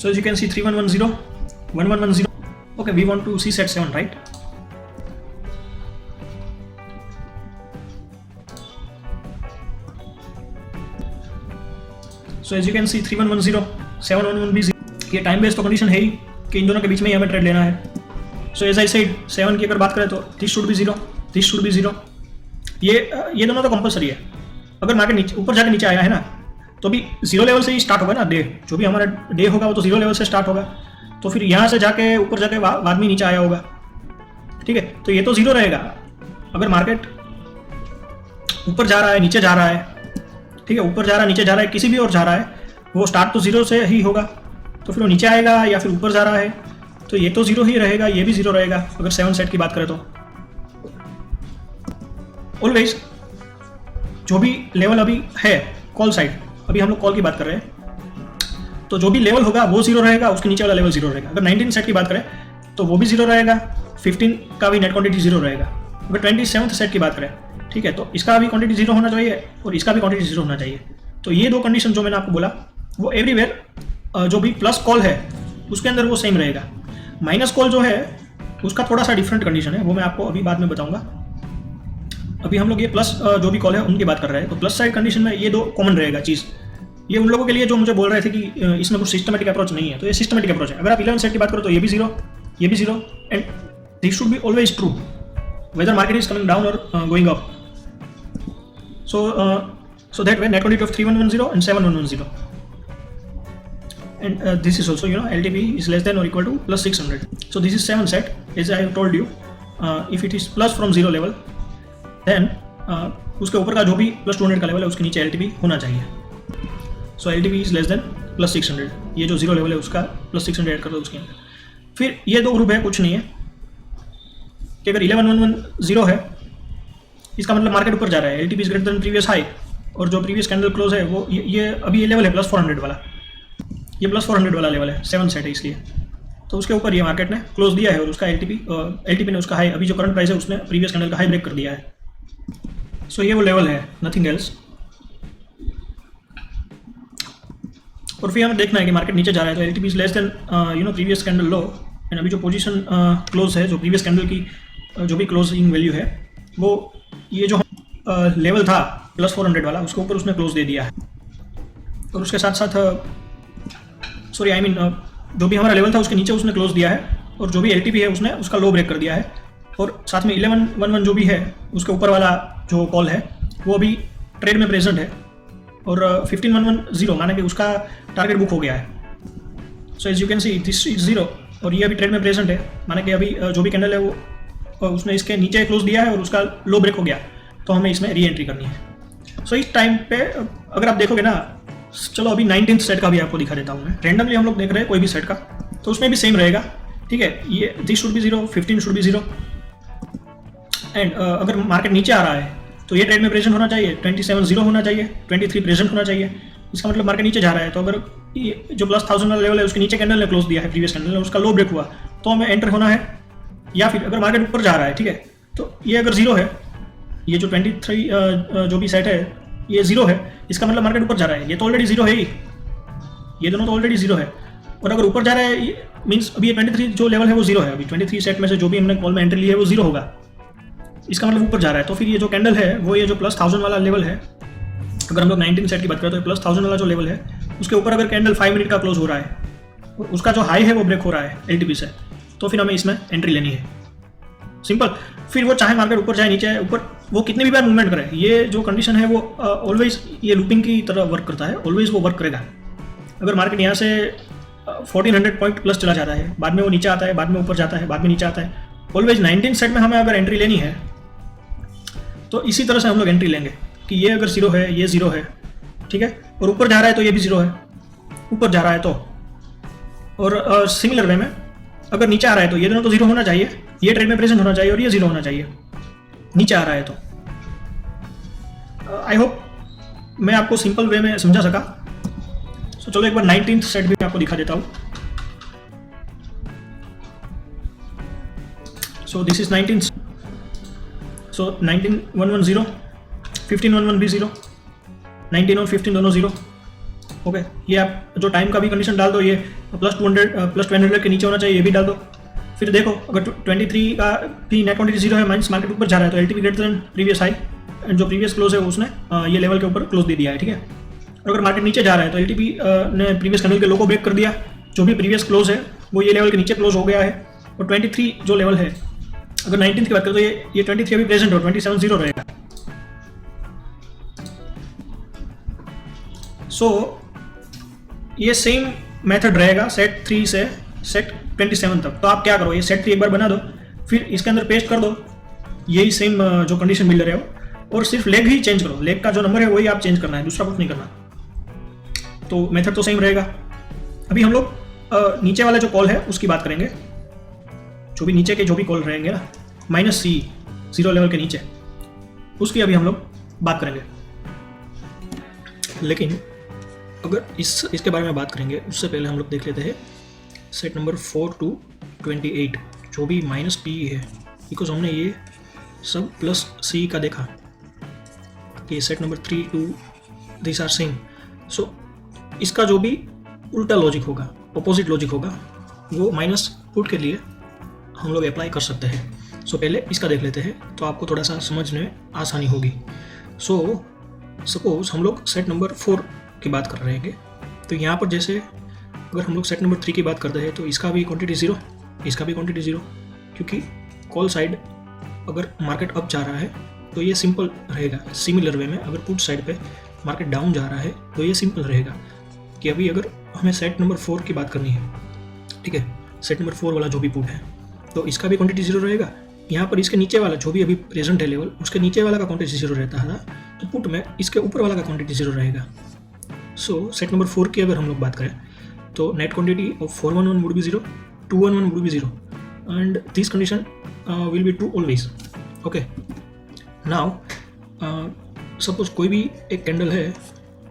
[SPEAKER 1] So as you can see 3110, 1110. Okay, we want to see set 7, right? So as you can see 3110, 711 भी 0. ये टाइम बेस्ड तो कंडीशन है ही कि इन दोनों के बीच में ही हमें ट्रेड लेना है। So as I said 7 की अगर बात करें तो this should be 0, this should be 0. ये दोनों तो कंपलसरी है। अगर मार्केट नीचे ऊपर जाके नीचे आया है ना, तो भी 0 लेवल से ही स्टार्ट होगा ना डे, जो भी हमारा डे होगा वो तो 0 लेवल से स्टार्ट होगा, तो फिर यहाँ से जाके ऊपर जाके बाद में नीचे आया होगा, ठीक है। तो ये तो 0 रहेगा। अगर मार्केट ऊपर जा रहा है नीचे जा रहा है, ठीक है, ऊपर जा रहा है नीचे जा रहा है किसी भी और जा रहा है, वो स्टार्ट तो 0 से ही होगा, तो फिर वो नीचे आएगा या फिर ऊपर जा रहा है, तो ये तो 0 ही रहेगा, ये भी 0 रहेगा अगर 7 सेट की बात करें तो। ऑलवेज जो भी लेवल अभी है कॉल साइड, अभी हम लोग कॉल की बात कर रहे हैं, तो जो भी लेवल होगा वो 0 रहेगा, उसके नीचे वाला लेवल 0 रहेगा। अगर 19 सेट की बात करें तो वो भी 0 रहेगा, 15 का भी नेट क्वांटिटी 0 रहेगा। अगर 27th सेट की बात करें, ठीक है, तो इसका भी क्वांटिटी 0 होना चाहिए और इसका भी क्वांटिटी 0 होना चाहिए। तो ये दो कंडीशन जो मैंने आपको बोला वो एवरीवेयर जो भी प्लस कॉल है उसके अंदर वो सेम रहेगा। माइनस कॉल जो है उसका थोड़ा सा डिफरेंट कंडीशन है, वो मैं आपको अभी बाद में बताऊंगा। अभी हम लोग ये प्लस जो भी कॉल है उनकी बात कर रहे हैं। तो प्लस साइड कंडीशन में ये दो कॉमन रहेगा चीज़। ये उन लोगों के लिए जो मुझे बोल रहे थे कि इसमें कुछ सिस्टमेटिक अप्रोच नहीं है, तो ये सिस्टमेटिक अप्रोच है। अगर आप 11 सेट की बात करो तो ये भी 0, ये भी 0, and this should be always true whether market is coming down और going up. So that way net quantity of 3110 and 7110, and this is also LTP is less than or equal to plus 600. So this is 7 set, as I have told you. If it is plus from 0 level, then उसके ऊपर का जो भी plus 200 का level है उसके नीचे LTP होना चाहिए। So LTP is less than plus 600, ये जो 0 लेवल है उसका plus 600 ऐड कर दो उसके अंदर। फिर ये दो ग्रुप है, कुछ नहीं है कि अगर 11110 है इसका मतलब मार्केट ऊपर जा रहा है, LTP is greater than previous high, और जो प्रीवियस कैंडल क्लोज है वो ये अभी ये लेवल है प्लस 400 वाला, ये प्लस 400 वाला लेवल है, 7 सेट है इसलिए। तो उसके ऊपर ये मार्केट ने क्लोज दिया है और उसका एलटीपी ने उसका हाई, अभी जो करंट प्राइस है उसने प्रीवियस कैंडल का हाई ब्रेक कर दिया है। सो ये वो लेवल है, नथिंग एल्स। और फिर हमें देखना है कि मार्केट नीचे जा रहा है तो LTP is less then previous candle low, and अभी जो पोजीशन क्लोज है, जो प्रीवियस कैंडल की जो भी क्लोजिंग वैल्यू है वो ये जो लेवल था प्लस 400 वाला उसके ऊपर उसने क्लोज दे दिया है। और उसके साथ साथ जो भी हमारा लेवल था उसके नीचे उसने क्लोज दिया है, और जो भी एलटीपी है उसने उसका लो ब्रेक कर दिया है। और साथ में 1111 जो भी है उसके ऊपर वाला जो कॉल है वो अभी ट्रेड में प्रेजेंट है, और 15110 माना कि उसका टारगेट बुक हो गया है। So as you can see this is 0, और ये अभी ट्रेड में प्रेजेंट है, माना कि अभी जो भी कैंडल है वो उसने इसके नीचे क्लोज दिया है और उसका लो ब्रेक हो गया, तो हमें इसमें री एंट्री करनी है। सो इस टाइम पे अगर आप देखोगे ना, चलो अभी 19th सेट का भी आपको दिखा देता हूँ मैं, रैंडमली हम लोग देख रहे हैं कोई भी सेट का, तो उसमें भी सेम रहेगा, ठीक है। ये this should be 0, 15 should be 0, and अगर मार्केट नीचे आ रहा है तो ये ट्रेड में प्रेजेंट होना चाहिए, 27 होना चाहिए, 23 प्रेजेंट होना चाहिए। इसका मतलब मार्केट नीचे जा रहा है, तो अगर ये जो प्लस 1000 वाला लेवल है उसके नीचे कैंडल ने क्लोज दिया है, प्रीवियस कैंडल ने उसका लो ब्रेक हुआ, तो हमें एंटर होना है। या फिर अगर मार्केट ऊपर जा रहा है, ठीक है, तो ये अगर 0 है, ये जो 23 जो भी सेट है ये 0 है, इसका मतलब मार्केट ऊपर जा रहा है, ये तो ऑलरेडी 0 है ही, ये दोनों तो ऑलरेडी 0 है। और अगर ऊपर जा रहा है मीन्स अभी ये 23 जो लेवल है वो 0 है, अभी 23 सेट में से जो भी हमने कॉल में एंट्री ली है वो 0 होगा, इसका मतलब ऊपर जा रहा है। तो फिर ये जो कैंडल है वो ये जो प्लस 1000 वाला लेवल है, अगर हम लोग 19 सेट की बात करें तो प्लस 1000 वाला जो लेवल है उसके ऊपर अगर कैंडल 5 मिनट का क्लोज हो रहा है और उसका जो हाई है वो ब्रेक हो रहा है एलटीपी से, तो फिर हमें इसमें एंट्री लेनी है, सिंपल। फिर वो चाहे मार्केट ऊपर जाए नीचे, ऊपर वो कितनी भी बार मूवमेंट करे, ये जो कंडीशन है वो ऑलवेज ये लूपिंग की तरह वर्क करता है, ऑलवेज वो वर्क करेगा। अगर मार्केट यहाँ से 1400 पॉइंट प्लस चला जाता है, बाद में वो नीचे आता है, बाद में ऊपर जाता है, बाद में नीचे आता है, ऑलवेज 19 सेट में हमें अगर एंट्री लेनी है तो इसी तरह से हम लोग एंट्री लेंगे कि ये अगर 0 है, ये 0 है, ठीक है, और ऊपर जा रहा है तो ये भी 0 है, ऊपर जा रहा है तो, और सिमिलर वे में अगर नीचे आ रहा है तो ये दोनों तो 0 होना चाहिए, ये ट्रेड में प्रेजेंट होना चाहिए और ये 0 होना चाहिए नीचे आ रहा है तो। आई होप मैं आपको सिंपल वे में समझा सका। सो चलो एक बार 19th सेट भी मैं आपको दिखा देता हूँ। सो दिस इज 19th, सो 19110, 1511 भी 0, 19 और 15 दोनों 0, ओके। ये आप जो टाइम का भी कंडीशन डाल दो, ये प्लस 200 के नीचे होना चाहिए, ये भी डाल दो। फिर देखो अगर 23 का भी नेट क्वांटिटी 0 है, माइनस मार्केट ऊपर जा रहा है, तो LTP greater than previous high, and जो प्रीवियस क्लोज है उसने ये लेवल के ऊपर क्लोज दे दिया है, ठीक है। और अगर मार्केट नीचे जा रहा है तो एलटीपी ने प्रीवियस कैंडल के लो को ब्रेक कर दिया, जो भी प्रीवियस क्लोज है वो ये लेवल के नीचे क्लोज हो गया है। और 23 जो लेवल है, अगर 19th की बात करें तो ये 23 अभी प्रेजेंट हो, 27 रहेगा। सो ये सेम मेथड रहेगा सेट 3 से सेट 27 तक। तो आप क्या करो, ये सेट 3 एक बार बना दो, फिर इसके अंदर पेस्ट कर दो यही सेम जो कंडीशन मिल रहे हो, और सिर्फ लेग ही चेंज करो, लेग का जो नंबर है वही आप चेंज करना है, दूसरा कुछ नहीं करना। तो मेथड तो सेम रहेगा। अभी हम लोग नीचे वाला जो कॉल है उसकी बात करेंगे, जो भी नीचे के जो भी कॉल रहेंगे ना -C 0 लेवल के नीचे, उसकी अभी हम लोग बात करेंगे। लेकिन अगर इसके बारे में बात करेंगे उससे पहले हम लोग देख लेते हैं सेट नंबर 4 to 28 जो भी -P है, बिकॉज हमने ये सब +C का देखा कि set number 3 to this are same. So इसका जो भी उल्टा लॉजिक होगा, अपोजिट लॉजिक होगा, वो माइनस पुट के लिए हम लोग अप्लाई कर सकते हैं। सो पहले इसका देख लेते हैं तो आपको थोड़ा सा समझने में आसानी होगी। सो सपोज हम लोग सेट नंबर 4 की बात कर रहे हैं, तो यहाँ पर जैसे अगर हम लोग सेट नंबर 3 की बात करते हैं तो इसका भी क्वांटिटी 0, इसका भी क्वांटिटी 0, क्योंकि कॉल साइड अगर मार्केट अप जा रहा है तो ये सिंपल रहेगा। सिमिलर वे में अगर पुट साइड पे मार्केट डाउन जा रहा है तो ये सिंपल रहेगा कि अभी अगर हमें सेट नंबर 4 की बात करनी है, ठीक है, सेट नंबर 4 वाला जो भी पुट है तो इसका भी क्वांटिटी 0 रहेगा। यहाँ पर इसके नीचे वाला जो भी अभी प्रेजेंट है लेवल, उसके नीचे वाला का क्वांटिटी 0 रहता है, तो पुट में इसके ऊपर वाला का क्वांटिटी 0 रहेगा। सो सेट नंबर 4 की अगर हम लोग बात करें तो net quantity of 411 would be 0, 211 would be 0 and this condition will be true always. Okay, now suppose कोई भी एक कैंडल है,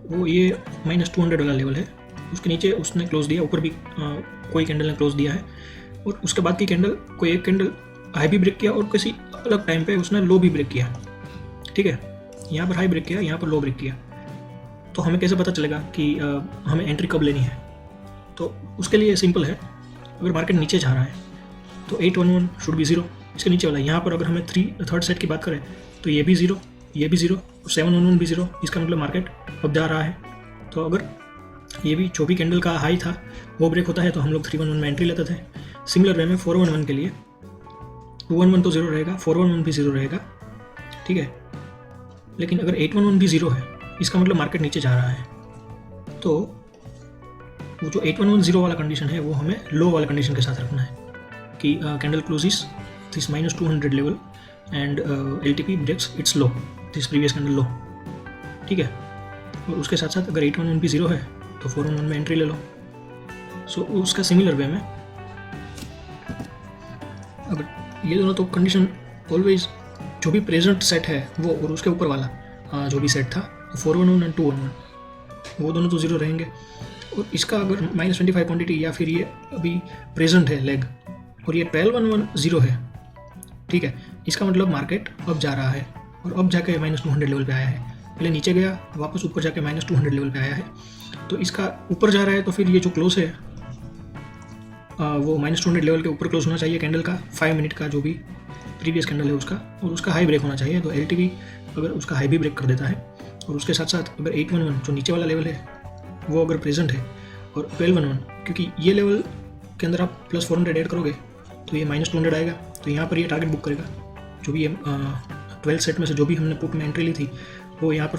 [SPEAKER 1] वो ये -200 वाला लेवल है, उसके नीचे उसने क्लोज दिया, ऊपर भी कोई कैंडल ने क्लोज दिया है, और उसके बाद की कैंडल कोई एक कैंडल हाई भी ब्रेक किया और किसी अलग टाइम पे उसने लो भी ब्रेक किया, ठीक है, यहाँ पर हाई ब्रेक किया, यहाँ पर लो ब्रेक किया, तो हमें कैसे पता चलेगा कि हमें एंट्री कब लेनी है? तो उसके लिए सिंपल है, अगर मार्केट नीचे जा रहा है तो 811 शुड बी 0, इसके नीचे वाला। यहाँ पर अगर हमें थर्ड सेट की बात करें तो ये भी 0, ये भी 0 और 711 भी 0, इसका मतलब मार्केट अब जा रहा है। तो अगर ये भी जो भी कैंडल का हाई था वो ब्रेक होता है तो हम लोग 311 में एंट्री लेते थे। सिमिलर वे में 411 के लिए 211 तो 0 रहेगा, 411 भी 0 रहेगा, ठीक है, लेकिन अगर 811 भी 0 है, इसका मतलब मार्केट नीचे जा रहा है। तो वो जो 811 0 वाला कंडीशन है वो हमें लो वाला कंडीशन के साथ रखना है कि candle closes this -200 level and LTP breaks its low, this previous candle low, ठीक है। और उसके साथ साथ अगर 811 भी 0 है तो 411 में एंट्री ले लो। सो उसका सिमिलर वे में अगर ये दोनों तो कंडीशन ऑलवेज जो भी प्रेजेंट सेट है वो और उसके ऊपर वाला जो भी सेट था 411 एंड 211 वो दोनों तो 0 रहेंगे। और इसका अगर -25 क्वांटिटी या फिर ये अभी प्रेजेंट है लेग और ये 1211 0 है, ठीक है, इसका मतलब मार्केट अब जा रहा है और अब जाके -200 लेवल पे आया है। पहले नीचे गया, वापस ऊपर जाके -200 लेवल पे आया है, तो इसका ऊपर जा रहा है, तो फिर ये जो क्लोज है वो -200 लेवल के ऊपर क्लोज होना चाहिए कैंडल का, 5 मिनट का जो भी प्रीवियस कैंडल है उसका, और उसका हाई ब्रेक होना चाहिए। तो LTP अगर उसका हाई भी ब्रेक कर देता है और उसके साथ साथ अगर 811 जो नीचे वाला लेवल है वो अगर प्रेजेंट है और 1211, क्योंकि ये लेवल के अंदर आप +400 ऐड करोगे तो ये -200 आएगा, तो यहाँ पर ये टारगेट बुक करेगा। जो भी 12 सेट में से जो भी हमने पुट में एंट्री ली थी वो यहाँ पर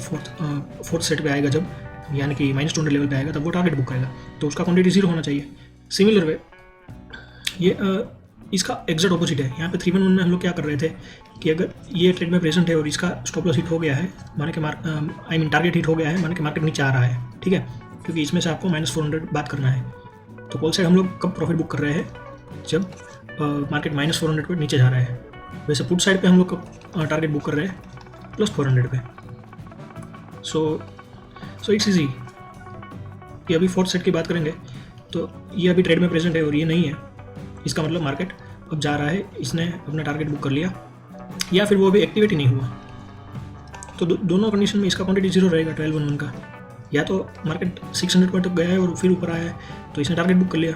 [SPEAKER 1] फोर्थ सेट पे आएगा, जब यानी कि -200 लेवल पे आएगा तब वो टारगेट बुक करेगा, तो उसका क्वांटिटी 0 होना चाहिए। सिमिलर वे ये इसका एग्जैक्ट ऑपोजिट है। यहाँ पे 311 में हम लोग क्या कर रहे थे कि अगर ये ट्रेड में प्रेजेंट है और इसका स्टॉप लॉस हिट हो गया है, माने कि टारगेट हिट हो गया है, माने कि मार्केट नीचे आ रहा है, ठीक है, क्योंकि इसमें से आपको -400 बात करना है। तो कॉल साइड हम लोग कब प्रॉफिट बुक कर रहे हैं? जब मार्केट -400 पर नीचे जा रहा है। वैसे पुट साइड पे हम लोग कब टारगेट बुक कर रहे हैं? +400 पे। सो इट्स ईजी कि अभी फोर्थ सेट की बात करेंगे तो ये अभी ट्रेड में प्रेजेंट है और ये नहीं है, इसका मतलब मार्केट अब जा रहा है, इसने अपना टारगेट बुक कर लिया या फिर वो अभी एक्टिवेट ही नहीं हुआ। तो दोनों कंडीशन में इसका क्वांटिटी 0 रहेगा 1211 का, या तो मार्केट 600 पर तक गया है और फिर ऊपर आया है तो इसने टारगेट बुक कर लिया,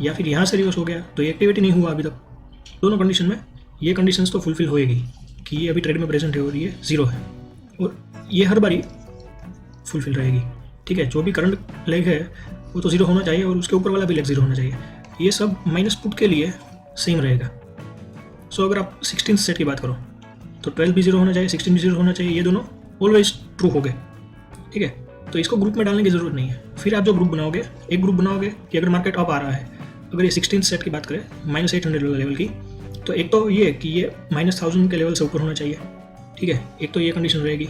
[SPEAKER 1] या फिर यहाँ से रिवर्स हो गया तो ये एक्टिवेट ही नहीं हुआ अभी तक। दोनों कंडीशन में ये कंडीशंस तो फुलफिल होएगी कि ये अभी ट्रेड में प्रेजेंट है और ये 0 है, और ये हर बारी फुलफिल रहेगी, ठीक है। जो भी करंट लेग है वो तो 0 होना चाहिए और उसके ऊपर वाला भी लेग 0 होना चाहिए। ये सब माइनस पुट के लिए सेम रहेगा। सो अगर आप 16th सेट की बात करो तो 12 भी 0 होना चाहिए, 16 भी 0 होना चाहिए, ये दोनों ऑलवेज ट्रू हो गए, ठीक है। तो इसको ग्रुप में डालने की ज़रूरत नहीं है। फिर आप जो ग्रुप बनाओगे, एक ग्रुप बनाओगे कि अगर मार्केट अप आ रहा है, अगर ये 16th सेट की बात करें -800 लेवल की, तो एक तो ये कि ये -1000 के लेवल से ऊपर होना चाहिए, ठीक है, एक तो ये कंडीशन रहेगी।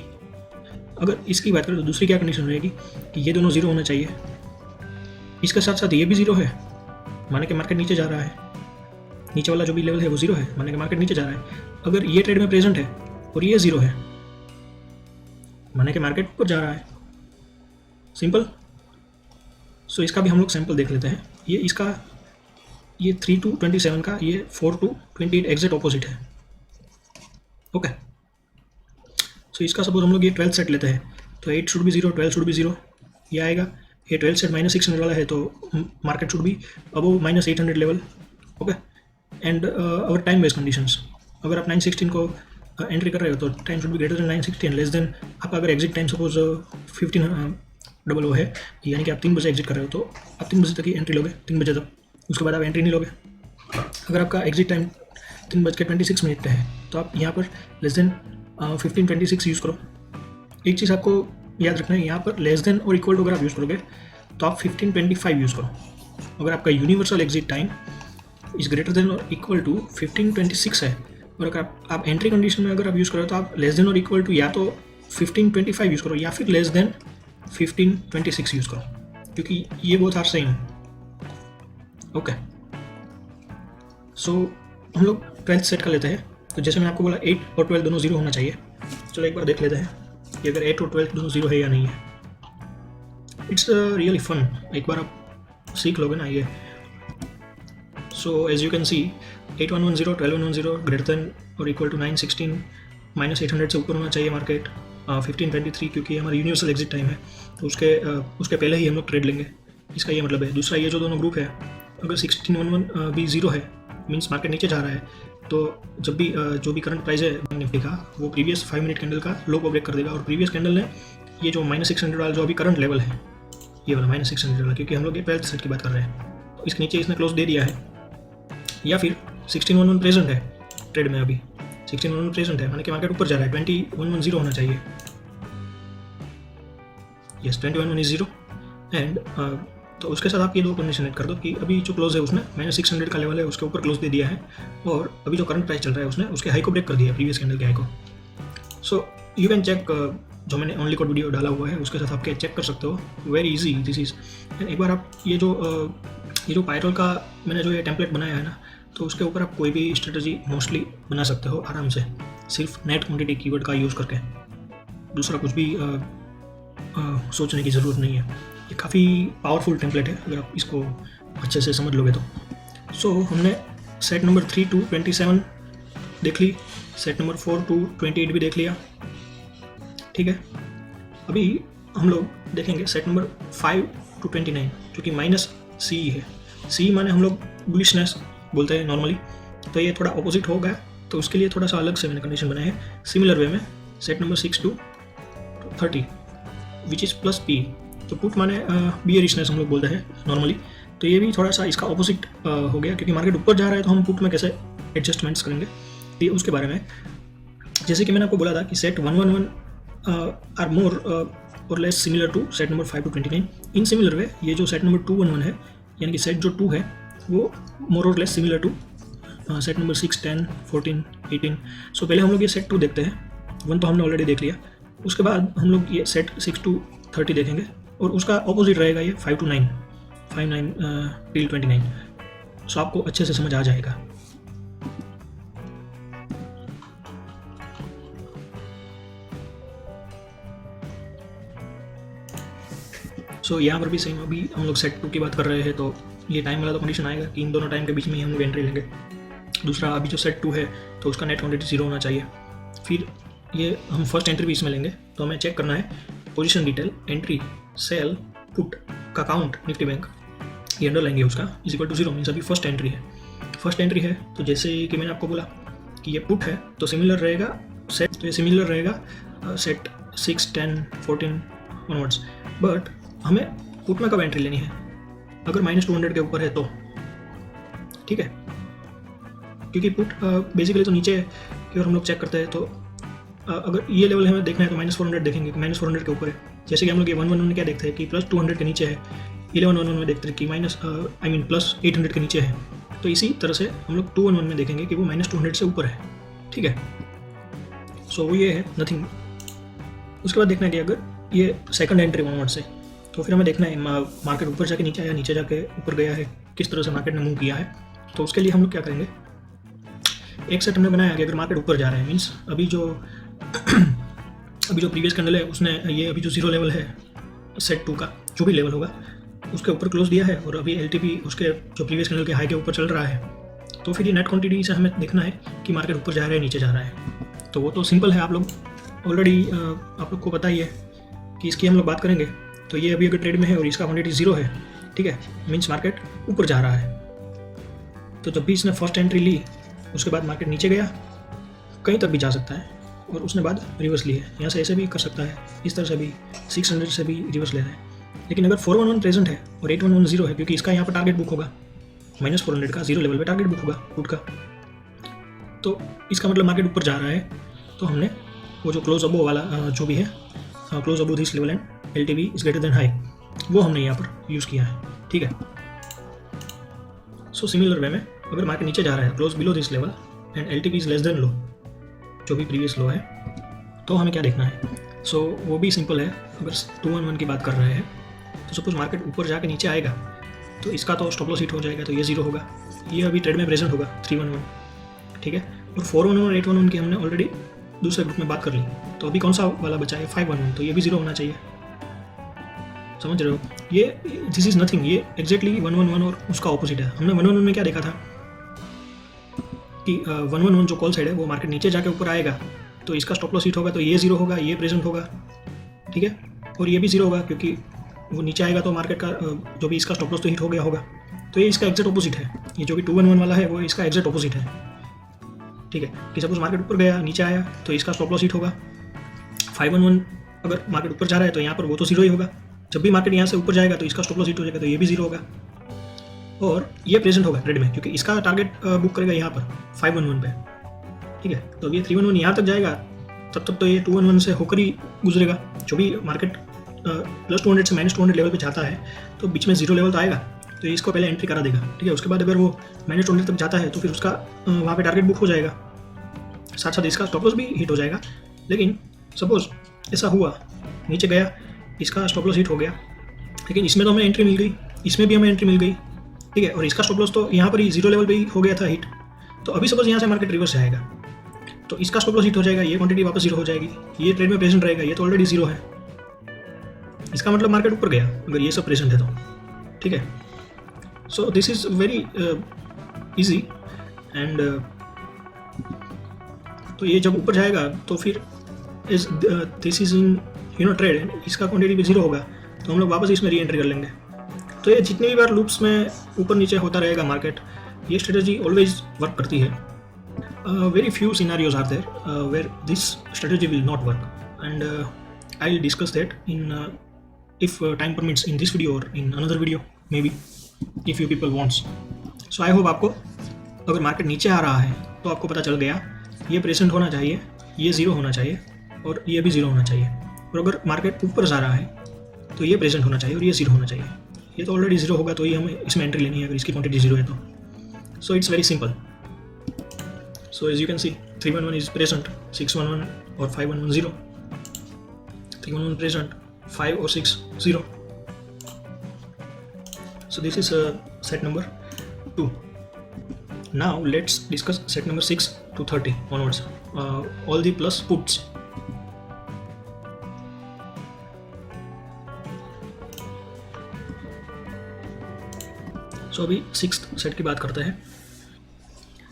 [SPEAKER 1] अगर इसकी बात करें तो दूसरी क्या कंडीशन रहेगी कि ये दोनों 0 होना चाहिए, इसके साथ साथ ये भी 0 है माने कि मार्केट नीचे जा रहा है, नीचे वाला जो भी लेवल है वो 0 है, माने कि मार्केट नीचे जा रहा है। अगर ये ट्रेड में प्रेजेंट है और ये 0 है, माने कि मार्केट ऊपर जा रहा है। सिंपल। सो इसका भी हम लोग सैंपल देख लेते हैं। ये इसका ये 3 to 27 का, ये 4 to 28 एग्जैक्ट ऑपोजिट है। ओके, सो इसका सपोज हम लोग ये 12 सेट लेते हैं, तो 8 शुड बी 0, 12 शुड बी 0, ये आएगा। ये 12 सेट -600 वाला है, तो market should be above -800 level. Okay, and our time based conditions, अगर आप 916 को एंट्री कर रहे हो तो time should be greater than 960 and less than, आपका अगर एग्जिट टाइम सपोज 1500 है, यानी कि आप 3 बजे एग्जिट कर रहे हो, तो आप 3 बजे तक ही एंट्री लोगे, 3 बजे तक, उसके बाद आप एंट्री नहीं लोगे। अगर आपका एग्जिट टाइम 3:26 पे है, तो आप यहाँ पर लेस देन 15:26 यूज़ करो। एक चीज़ आपको याद रखना है, यहाँ पर less than or equal to अगर आप यूज़ करोगे तो आप 15:25 यूज़ करो। अगर आपका universal exit time is greater than or equal to 15:26 है, और अगर आप एंट्री कंडीशन में अगर आप यूज़ करो तो आप less than or equal to या तो 15:25 यूज़ करो या फिर लेस देन 15:26 यूज़ करो, क्योंकि ये बोथ आर सेम। ओके, सो हम लोग 12th सेट का लेते हैं। तो जैसे मैंने आपको बोला 8 और 12 दोनों 0 होना चाहिए। चलो एक बार देख लेते हैं कि अगर 8 और 12 दोनों 0 है या नहीं है। इट्स रियली फन, एक बार आप सीख लोगे ना ये। So as you can see 8110, 1210 greater than or equal to 916, -800 से ऊपर होना चाहिए मार्केट। 15:23 क्योंकि हमारा यूनिवर्सल एग्जिट टाइम है, तो उसके पहले ही हम लोग ट्रेड लेंगे, इसका ये मतलब है। दूसरा, ये जो दोनों ग्रुप है, अगर 1611 भी 0 है, मीन्स मार्केट नीचे जा रहा है, तो जब भी जो भी करंट प्राइस है निफ्टी का, वो प्रीवियस 5 मिनट कैंडल का लो को ब्रेक कर देगा। और प्रीवियस कैंडल ने ये जो -600 वाला जो अभी करंट लेवल है, ये वाला -600 वाला, क्योंकि हम लोग ये 12th सेट की बात कर रहे हैं, तो इसके नीचे इसने क्लोज दे दिया है। या फिर 1611 प्रेजेंट है ट्रेड में, अभी 1611 प्रेजेंट है, माने कि मार्केट ऊपर जा रहा है, 2110 होना चाहिए। यस, 2110 इज 0 एंड तो उसके साथ आप ये दो कंडीशन ऐड कर दो कि अभी जो क्लोज है उसने -600 का लेवल है, उसके ऊपर क्लोज दे दिया है, और अभी जो करंट प्राइस चल रहा है उसने उसके हाई को ब्रेक कर दिया है, प्रीवियस कैंडल के हाई को। सो यू कैन चेक, जो मैंने ओनली कोड वीडियो डाला हुआ है उसके साथ आप चेक कर सकते हो, वेरी इजी दिस इज। एक बार आप ये जो पायरोल का मैंने जो ये टेम्पलेट बनाया है ना, तो उसके ऊपर आप कोई भी स्ट्रेटजी मोस्टली बना सकते हो आराम से, सिर्फ नेट क्वांटिटी कीवर्ड का यूज़ करके। दूसरा कुछ भी सोचने की ज़रूरत नहीं है। ये काफ़ी पावरफुल टेम्पलेट है अगर आप इसको अच्छे से समझ लोगे तो। सो हमने सेट नंबर 3 to 27 देख ली, सेट नंबर 4 to 28 भी देख लिया, ठीक है। अभी हम लोग देखेंगे सेट नंबर 5 to 29, जो कि -CE है। CE माने हम लोग बुलिशनेस बोलते हैं नॉर्मली, तो ये थोड़ा अपोजिट हो गया, तो उसके लिए थोड़ा सा अलग से मैंने कंडीशन बनाया है। सिमिलर वे में set number 6 to 30 which is +P, तो पुट माने बियरिशनेस हम लोग बोलते हैं नॉर्मली, तो ये भी थोड़ा सा इसका ऑपोजिट हो गया, क्योंकि मार्केट ऊपर जा रहा है तो हम पुट में कैसे एडजस्टमेंट्स करेंगे, तो ये उसके बारे में। जैसे कि मैंने आपको बोला था कि set 111 are more or less similar to set number 5 to 29। In similar way ये जो सेट नंबर 211 है, यानी कि सेट जो 2 है, वो more or less similar to set number 6, 10, 14, 18। So पहले हम लोग ये सेट 2 देखते हैं, 1 तो हमने ऑलरेडी देख लिया। उसके बाद हम लोग ये सेट 6 to 30 देखेंगे, और उसका ऑपोजिट रहेगा ये 5 to 9 till 29। सो आपको अच्छे से समझ आ जाएगा। सो यहाँ पर भी सेम, अभी हम लोग सेट 2 की बात कर रहे हैं, तो ये टाइम वाला तो कंडीशन आएगा कि इन दोनों टाइम के बीच में ही हम लोग एंट्री लेंगे। दूसरा, अभी जो सेट 2 है तो उसका नेट क्वांटिटी 0 होना चाहिए। फिर ये हम फर्स्ट एंट्री भी इसमें लेंगे, तो हमें चेक करना है position detail, entry, sell, put का काउंट निफ्टी बैंक, ये अंडर लेंगे उसका इज इक्वल टू 0, मीन्स अभी फर्स्ट एंट्री है। फर्स्ट एंट्री है तो जैसे कि मैंने आपको बोला कि ये पुट है तो सिमिलर रहेगा सेट, तो ये सिमिलर रहेगा सेट 6, 10, 14 ऑनवर्ड्स। बट हमें पुट में कब एंट्री लेनी है? अगर -200 के ऊपर है तो, ठीक है, क्योंकि पुट बेसिकली तो नीचे की ओर हम लोग चेक करते हैं, तो अगर ये लेवल हमें देखना है तो -400 देखेंगे कि -400 के ऊपर है। जैसे कि हम लोग ये 111 में क्या देखते हैं कि +200 के नीचे है, 1111 में देखते हैं कि +800 के नीचे है, तो इसी तरह से हम लोग 211 में देखेंगे कि वो -200 से ऊपर है, ठीक है। सो वो ये है, नथिंग। उसके बाद देखना है कि अगर ये सेकंड एंट्री ऑनवर्ड से, तो फिर हमें देखना है मार्केट ऊपर जाके नीचे आया, नीचे जाके ऊपर गया है, किस तरह से मार्केट ने मूव किया है। तो उसके लिए हम लोग क्या करेंगे, एक सेट हमने बनाया कि अगर मार्केट ऊपर जा रहा है, मीन्स अभी जो प्रीवियस कैंडल है उसने ये अभी जो 0 लेवल है सेट 2 का जो भी लेवल होगा उसके ऊपर क्लोज दिया है और अभी LTP उसके जो प्रीवियस कैंडल के हाई के ऊपर चल रहा है, तो फिर ये नेट क्वांटिटी से हमें देखना है कि मार्केट ऊपर जा रहा है नीचे जा रहा है। तो वो तो सिंपल है, आप लोग ऑलरेडी आप लोग को पता ही है कि इसकी हम लोग बात करेंगे। तो ये अभी अगर ट्रेड में है और इसका क्वांटिटी 0 है, ठीक है, मीन्स मार्केट ऊपर जा रहा है। तो जब भी इसने फर्स्ट एंट्री ली उसके बाद मार्केट नीचे गया, कहीं तक भी जा सकता है और उसने बाद रिवर्स ली है, यहाँ से ऐसे भी कर सकता है, इस तरह से भी 600 से भी रिवर्स ले रहा है। लेकिन अगर 411 प्रेजेंट है और 8110 है, क्योंकि इसका यहाँ पर टारगेट बुक होगा -400 का 0 लेवल पे टारगेट बुक होगा पुट का, तो इसका मतलब मार्केट ऊपर जा रहा है। तो हमने वो जो क्लोज अबो वाला जो भी है, close above this level and LTP is greater than high, वो हमने यहाँ पर यूज़ किया है, ठीक है। सो सिमिलर वे में अगर मार्केट नीचे जा रहा है close below this level and LTP is less than low, जो भी प्रीवियस लो है, तो हमें क्या देखना है। सो वो भी सिंपल है। अगर 211 की बात कर रहे हैं तो सपोज मार्केट ऊपर जाके नीचे आएगा तो इसका तो स्टॉप लॉस हिट हो जाएगा, तो ये 0 होगा, ये अभी ट्रेड में प्रेजेंट होगा 311, ठीक है। और 411 और 811 की हमने ऑलरेडी दूसरे ग्रुप में बात कर ली, तो अभी कौन सा वाला बचा है 511, तो ये भी 0 होना चाहिए, समझ रहे हो। ये दिस इज़ नथिंग, ये एग्जैक्टली 111 और उसका ऑपोजिट है। हमने 111 में क्या देखा था कि 111 जो कॉल साइड है वो मार्केट नीचे जाके ऊपर आएगा तो इसका स्टॉप लॉस हिट होगा, तो ये 0 होगा, ये प्रेजेंट होगा, ठीक है, और ये भी 0 होगा क्योंकि वो नीचे आएगा तो मार्केट का जो भी इसका स्टॉप लॉस तो हिट हो गया होगा। तो ये इसका एग्जैक्ट ऑपोजिट है, ये जो भी 211 वाला है वो इसका एग्जैक्ट ऑपोजिट है, ठीक है। कि सपोज मार्केट ऊपर गया नीचे आया तो इसका स्टॉप लॉस हिट होगा। 511 अगर मार्केट ऊपर जा रहा है तो यहाँ पर वो तो 0 ही होगा, जब भी मार्केट यहाँ से ऊपर जाएगा तो इसका स्टॉप लॉस हिट हो जाएगा, तो ये भी 0 होगा और ये प्रेजेंट होगा ट्रेड में क्योंकि इसका टारगेट बुक करेगा यहाँ पर 511 पे, ठीक है। तो ये 311 यहाँ तक जाएगा तब तक तो ये 211 से होकर ही गुजरेगा। जो भी मार्केट +200 से -200 लेवल पे जाता है तो बीच में 0 लेवल तो आएगा, तो इसको पहले एंट्री करा देगा, ठीक है। उसके बाद अगर वो -200 तक जाता है तो फिर उसका वहाँ पे टारगेट बुक हो जाएगा, साथ साथ इसका स्टॉप लॉस भी हिट हो जाएगा। लेकिन सपोज ऐसा हुआ नीचे गया, इसका स्टॉप लॉस हिट हो गया, लेकिन इसमें तो हमें एंट्री मिल गई, इसमें भी हमें एंट्री मिल गई, ठीक है, और इसका स्टॉप लॉस तो यहाँ पर ही 0 लेवल पे ही हो गया था हिट। तो अभी सपोज यहाँ से मार्केट रिवर्स जाएगा तो इसका स्टॉप लॉस हिट हो जाएगा, ये क्वांटिटी वापस 0 हो जाएगी, ये ट्रेड में प्रेजेंट रहेगा, ये तो ऑलरेडी 0 है, इसका मतलब मार्केट ऊपर गया अगर ये सब प्रेजेंट है तो, ठीक है। So this is very easy and तो ये जब ऊपर जाएगा तो फिर is this is in trade, इसका क्वांटिटी भी 0 होगा तो हम लोग वापस इसमें री एंट्री कर लेंगे। तो ये जितनी भी बार लूप्स में ऊपर नीचे होता रहेगा मार्केट, ये स्ट्रेटजी ऑलवेज वर्क करती है। Very few scenarios are there where this strategy will not work and I will discuss that in if time permits in this video or in another video maybe if you people wants. So I hope आपको अगर market नीचे आ रहा है तो आपको पता चल गया ये प्रेजेंट होना चाहिए, ये 0 होना चाहिए और ये भी 0 होना चाहिए, और अगर मार्केट ऊपर जा रहा है तो ये प्रेजेंट होना चाहिए और ये 0 होना चाहिए। ये तो ऑलरेडी 0 होगा तो ये हमें इसमें एंट्री लेनी है अगर इसकी क्वांटिटी 0 है तो। So it's very simple. So as you can see 311 is present, 611 और 511 0, 311 present, 5 or 6 0. So this is set number 2. Now let's discuss set number 6 to 30 onwards, all the plus puts. So अभी 6th set की बात करते हैं।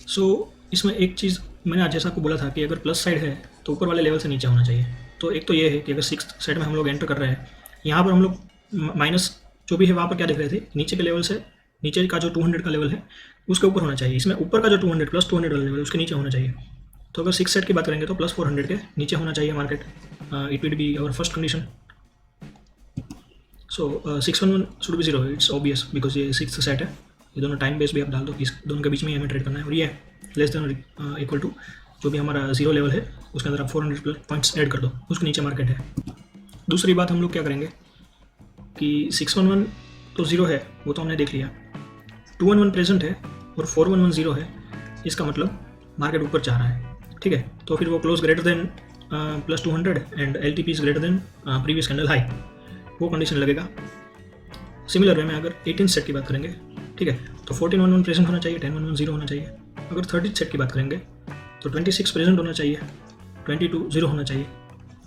[SPEAKER 1] So इसमें एक चीज़ मैंने आज जैसा आपको बोला था कि अगर प्लस साइड है तो ऊपर वाले लेवल से नीचे होना चाहिए। तो एक तो ये है कि अगर 6th सेट में हम लोग एंटर कर रहे हैं, यहाँ पर हम लोग माइनस जो भी है वहाँ पर क्या देख रहे थे, नीचे के लेवल से नीचे का जो 200 का लेवल है उसके ऊपर होना चाहिए, इसमें ऊपर का जो 200 + 200 वाला लेवल उसके नीचे होना चाहिए। तो अगर 6 सेट की बात करेंगे तो +400 के नीचे होना चाहिए market, it will be our first condition. So 611 should be 0, it's obvious because ये 6th सेट है, ये दोनों टाइम बेस भी आप डाल दो, इस दोनों के बीच में हमें ट्रेड करना है, और ये लेस देन इक्वल टू जो भी हमारा 0 लेवल है उसके अंदर आप 400 पॉइंट्स ऐड कर दो, उसके नीचे मार्केट है। दूसरी बात हम लोग क्या करेंगे कि 611 तो 0 है वो तो हमने देख लिया, 211 प्रेजेंट है और 411 0 है, इसका मतलब मार्केट ऊपर जा रहा है, ठीक है। तो फिर वो close greater then +200 and LTP is greater then previous candle high, वो कंडीशन लगेगा। सिमिलर वे में अगर 18 सेट की बात करेंगे, ठीक है, तो 1411 प्रेजेंट होना चाहिए, 1011 जीरो होना चाहिए। अगर 30 सेट की बात करेंगे तो 26 प्रेजेंट होना चाहिए, 22 जीरो होना चाहिए।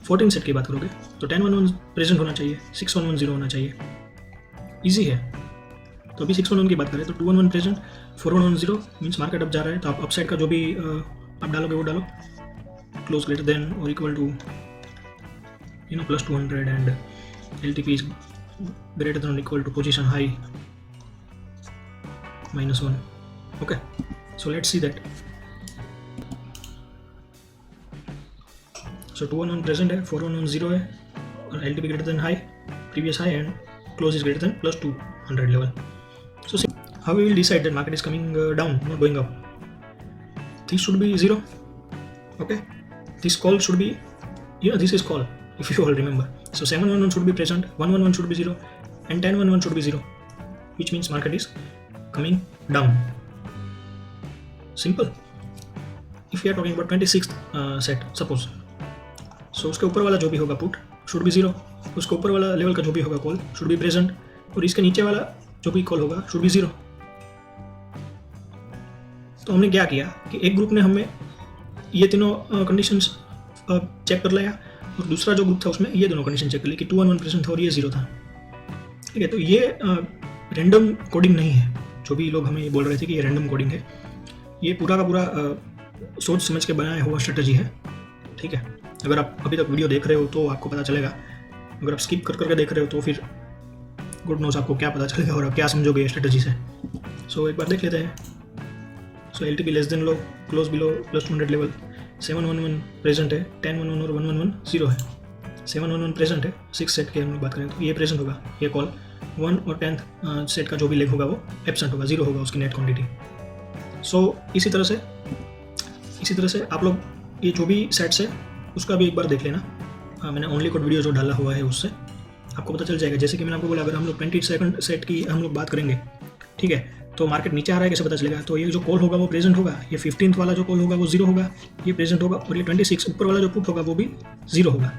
[SPEAKER 1] 14 सेट की बात करोगे तो 1011 प्रेजेंट होना चाहिए, 611 जीरो होना चाहिए। ईजी है। तो अभी 611 की बात करें तो 211 present, 411 zero, means market up जा रहा है। तो आप अपसाइड का जो भी आप डालोगे वो डालो, close greater than or equal two plus 200 and LTP is greater than or equal to position high -1. Okay, so let's see that. So 211 present है, 411 zero है और LTP greater than high, previous high and close is greater than plus 200 level. So see how we will decide that market is coming down, not going up. This should be zero. Okay, this call should be, this is call if you all remember. So 711 should be present, 111 should be zero and 1011 should be zero, which means market is coming down. Simple. If we are talking about 26th set suppose, so उसके ऊपर वाला जो भी होगा put should be zero, उसके ऊपर वाला level का जो भी होगा कॉल शुड बी प्रेजेंट और इसके नीचे वाला जो भी कॉल होगा शुड बी जीरो। तो हमने क्या किया कि एक ग्रुप ने हमें ये तीनों कंडीशंस चेक कर लिया और दूसरा जो ग्रुप था उसमें ये दोनों कंडीशन चेक कर ली कि 211 प्रेजेंट था और ये जीरो था। ठीक है, तो ये रैंडम कोडिंग नहीं है। जो भी लोग हमें बोल रहे थे कि ये रैंडम कोडिंग है, ये पूरा का पूरा सोच समझ के बनाया हुआ स्ट्रेटजी है। ठीक है, अगर आप अभी तक वीडियो देख रहे हो तो आपको पता चलेगा, अगर आप स्किप कर करके देख रहे हो तो फिर गुड नोस आपको क्या पता चलेगा और आप क्या समझोगे ये स्ट्रेटजी से। सो एक बार देख लेते हैं। So LTP less than low, close below plus 200 level, 711 present है, 1011 और 111 जीरो है। 711 प्रेजेंट है, 6 सेट की हम लोग बात करें तो ये प्रेजेंट होगा, ये कॉल 1 और 10th सेट का जो भी लेग होगा वो एब्सेंट होगा, जीरो होगा उसकी नेट क्वांटिटी। सो इसी तरह से आप लोग ये जो भी सेट्स है उसका भी एक बार देख लेना। मैंने ओनली कोड वीडियो जो डाला हुआ है उससे आपको पता चल जाएगा। जैसे कि मैंने आपको बोला, अगर हम लोग 22nd सेट की हम लोग बात करेंगे, ठीक है, तो मार्केट नीचे आ रहा है कैसे पता चलेगा? तो ये जो कॉल होगा वो प्रेजेंट होगा, ये 15th वाला जो कॉल होगा वो जीरो होगा, ये प्रेजेंट होगा और ये 26 ऊपर वाला जो पुट होगा वो भी जीरो होगा।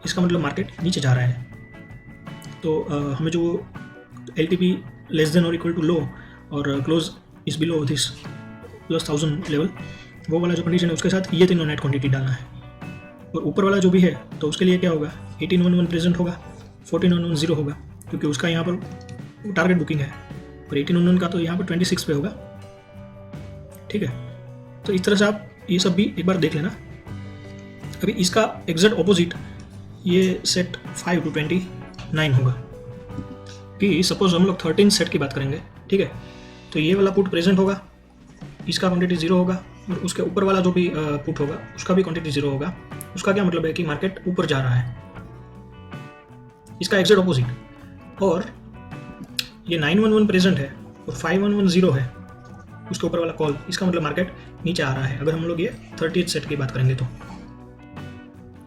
[SPEAKER 1] इसका मतलब मार्केट नीचे जा रहा है। तो हमें जो LTP less than or equal to low और close is below this plus 1000 level, वो वाला जो कंडीशन है उसके साथ ये तीनों नेट क्वांटिटी डालना है। और ऊपर वाला जो भी है तो उसके लिए क्या होगा, 1811 प्रेजेंट होगा, 1411 जीरो होगा क्योंकि उसका यहाँ पर टारगेट बुकिंग है और 1811 का तो यहाँ पर 26 पे होगा। ठीक है, तो इस तरह से आप ये सब भी एक बार देख लेना। अभी इसका एग्जैक्ट ऑपोजिट ये सेट 5 to 29 होगा कि सपोज हम लोग 13 सेट की बात करेंगे। ठीक है, तो ये वाला पुट प्रेजेंट होगा, इसका क्वांटिटी जीरो होगा और उसके ऊपर वाला जो भी पुट होगा उसका भी क्वांटिटी जीरो होगा। उसका क्या मतलब है कि मार्केट ऊपर जा रहा है, इसका एग्जैक्ट ऑपोजिट। और ये 911 प्रेजेंट है और 511 जीरो है उसके ऊपर वाला कॉल, इसका मतलब मार्केट नीचे आ रहा है। अगर हम लोग ये 30th सेट की बात करेंगे तो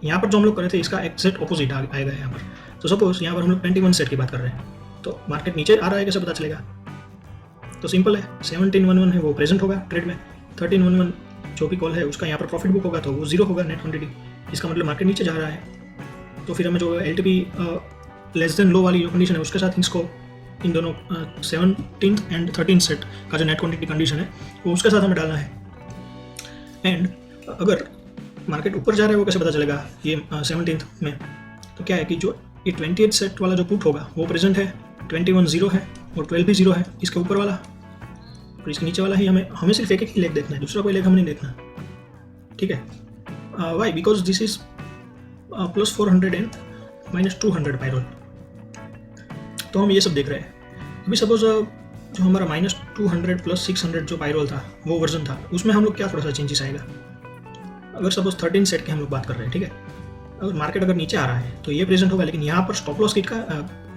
[SPEAKER 1] यहाँ पर जो हम लोग कर रहे थे इसका एग्जैक्ट ऑपोजिट आएगा यहाँ पर। तो सपोज यहाँ पर हम लोग 21 सेट की बात कर रहे हैं तो मार्केट नीचे आ रहा है कैसे पता चलेगा? तो सिंपल है, 1711 है वो प्रेजेंट होगा ट्रेड में, 1311 जो भी कॉल है उसका यहाँ पर प्रॉफिट बुक होगा तो वो जीरो होगा नेट क्वांटिटी, इसका मतलब मार्केट नीचे जा रहा है। तो फिर हमें जो LTP लेस देन लो वाली जो कंडीशन है उसके साथ इसको इन दोनों 17th एंड 13th सेट का जो नेट क्वांटिटी कंडीशन है वो उसके साथ हमें डालना है। एंड अगर मार्केट ऊपर जा रहा है वो कैसे पता चलेगा ये 17th में? तो क्या है कि जो ये 20th सेट वाला जो पुट होगा वो प्रेजेंट है, 21 जीरो है और 12 भी जीरो है इसके ऊपर वाला और इसके नीचे वाला ही हमें सिर्फ एक ही लेग देखना है, दूसरा कोई लेग हमें नहीं देखना। ठीक है, why? Because this is plus 400 and minus 200 पायरोल। तो हम ये सब देख रहे हैं। अभी सपोज जो हमारा -200 प्लस 600 जो पायरोल था वो वर्जन था, उसमें हम लोग क्या थोड़ा सा चेंजेस आएगा। अगर सपोज 13 सेट की हम लोग बात कर रहे हैं, ठीक है, अगर मार्केट अगर नीचे आ रहा है तो ये प्रेजेंट होगा, लेकिन यहाँ पर स्टॉप लॉस किसका,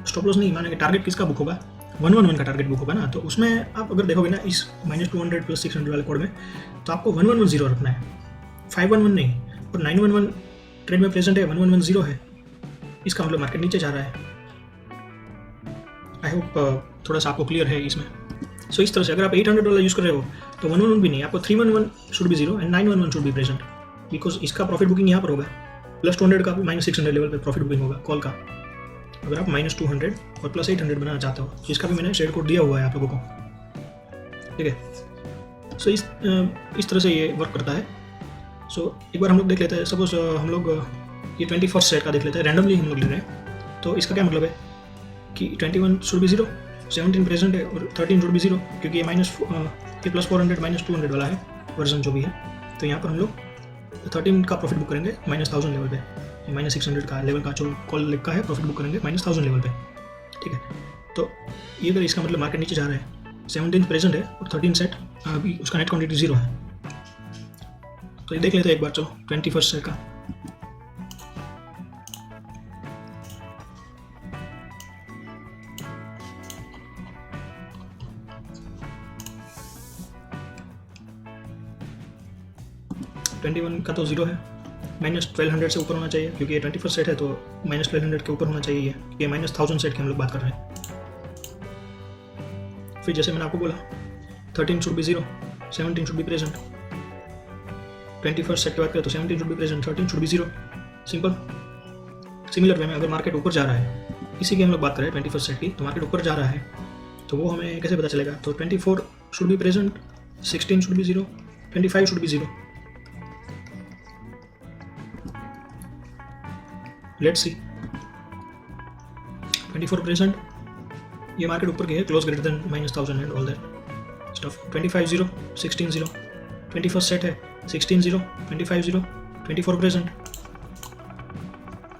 [SPEAKER 1] स्टॉप लॉस नहीं मानेंगे, टारगेट किसका बुक होगा? 111 का टारगेट बुक होगा ना। तो उसमें आप अगर देखोगे ना इस -200 प्लस 600 वाले कोड में, तो आपको 111 जीरो रखना है, 511 नहीं। और 911 ट्रेड में प्रेजेंट है, 111 जीरो है, इसका मतलब मार्केट नीचे जा रहा है। आई होप थोड़ा सा आपको क्लियर है इसमें। सो इस तरह से अगर आप 800 वाला यूज़ कर रहे हो तो 111 भी नहीं, आपको 311 should be zero and 911 should be present, because इसका प्रॉफिट बुकिंग यहाँ पर होगा, प्लस 200 का -600 लेवल पे प्रॉफिट बुकिंग होगा कॉल का। अगर आप -200 और प्लस 800 बनाना चाहते हो, जिसका भी मैंने शेयर कोड दिया हुआ है आप लोगों को, ठीक है। सो इस तरह से ये वर्क करता है। सो एक बार हम लोग देख लेते हैं, सपोज हम लोग ये 21st सेट का देख लेते हैं, रैंडमली हम लोग ले रहे हैं। तो इसका क्या मतलब है कि 21 शुड बी 0, 17 प्रेजेंट है और 13 शुड बी 0, क्योंकि ये ये +400 -200 वाला है वर्जन जो भी है। तो यहाँ पर हम लोग 13 का प्रॉफिट बुक करेंगे -1000 लेवल पे, -600 का लेवल का जो कॉल लिखा है प्रॉफिट बुक करेंगे -1000 लेवल पे, ठीक है। तो ये अगर इसका मतलब मार्केट नीचे जा रहा है, 17 प्रेजेंट है और 13 सेट अभी उसका नेट क्वांटिटी 0 है। तो ये देख लेते हैं एक बार, चलो 21st सेट का। -21 का तो 0 है, -1200 से ऊपर होना चाहिए, क्योंकि ये 21st सेट है तो -1200 के ऊपर होना चाहिए। ये -1000 सेट के हम लोग बात कर रहे हैं। फिर जैसे मैंने आपको बोला 13 should be 0, 17 should be present. 21st set की बात करें तो 17 should be present, 13 should be 0। Simple. Similar way में अगर मार्केट ऊपर जा रहा है, इसी की हम लोग बात करें 21st सेट की, तो मार्केट ऊपर जा रहा है तो वो हमें कैसे पता चलेगा? तो 24 should be present, 16 should be 0, 25 should be 0। Let's see 24 present, ये मार्केट ऊपर की है, close greater than -1000 and all that stuff. 25 0, 16 0, 21st set है, 16 0, 25 0, 24 प्रेजेंट।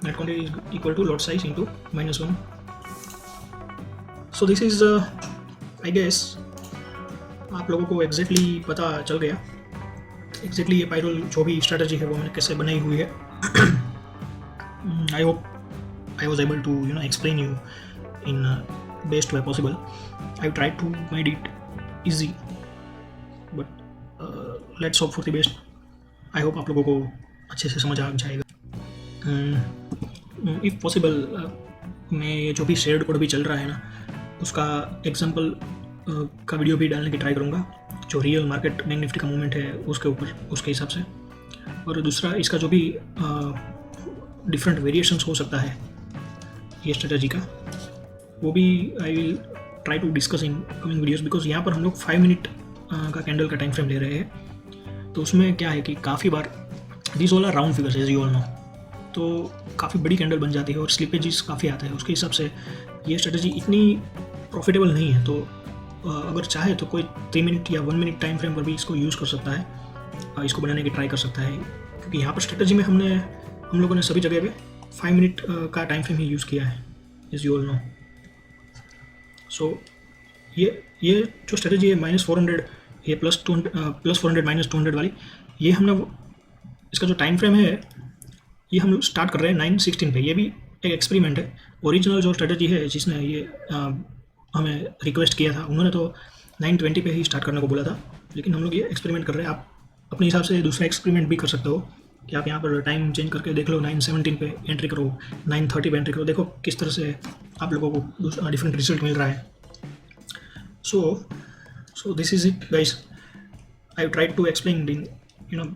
[SPEAKER 1] Net quantity is equal to lot size into -1। So this is I guess आप लोगों को exactly पता चल गया एग्जैक्टली ये पायरोल जो भी स्ट्रेटजी है वो मैंने कैसे बनाई हुई है। I hope I was able to explain you in best way possible. I've tried to made it easy, but let's hope for the best. I hope आप लोगों को अच्छे से समझ आ जाएगा। If possible मैं ये जो भी शेयर्ड कोड भी चल रहा है ना, उसका एग्जांपल का वीडियो भी डालने की ट्राई करूँगा, जो रियल मार्केट बैंक निफ्टी का मूवमेंट है उसके ऊपर, उसके हिसाब से। और दूसरा इसका जो भी डिफरेंट वेरिएशंस हो सकता है ये स्ट्रेटजी का, वो भी I will try to discuss in coming videos, because यहाँ पर हम लोग 5 मिनट का कैंडल का टाइम फ्रेम ले रहे हैं। तो उसमें क्या है कि काफ़ी बार this all are round figures as you all know, तो काफ़ी बड़ी कैंडल बन जाती है और स्लिपेजेस काफ़ी आता है। उसके हिसाब से ये स्ट्रेटजी इतनी प्रॉफिटेबल नहीं है। तो अगर चाहे तो कोई 3 मिनट या 1 मिनट टाइम फ्रेम पर भी इसको यूज़ कर सकता है, इसको बनाने की ट्राई कर सकता है, क्योंकि यहाँ पर स्ट्रेटजी में हम लोगों ने सभी जगह पे 5 मिनट का टाइम फ्रेम ही यूज़ किया है, एज यू ऑल नो। सो ये जो स्ट्रेटजी है -400, ये +400 -200 वाली, ये हमने इसका जो टाइम फ्रेम है ये हम स्टार्ट कर रहे हैं 9/16 पे। ये भी एक एक्सपेरिमेंट है। ओरिजिनल जो स्ट्रेटजी है जिसने ये हमें रिक्वेस्ट किया था, उन्होंने तो 9:20 पे ही स्टार्ट करने को बोला था, लेकिन हम लोग ये एक्सपेरिमेंट कर रहे हैं। आप अपने हिसाब से दूसरा एक्सपेरिमेंट भी कर सकते हो कि आप यहाँ पर टाइम चेंज करके देख लो, 9:17 पे एंट्री करो, 9:30 पे एंट्री करो, देखो किस तरह से आप लोगों को डिफरेंट रिजल्ट मिल रहा है। So this is it guys, I tried to explain in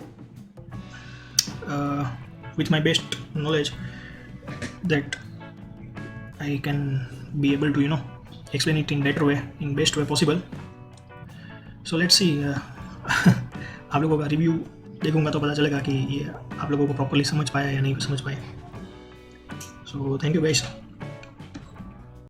[SPEAKER 1] with my best knowledge that I can be able to explain it in better way, in best way possible. So let's see आप लोगों का review देखूंगा तो पता चलेगा कि ये आप लोगों को प्रॉपर्ली समझ पाया या नहीं समझ पाया। So thank you guys.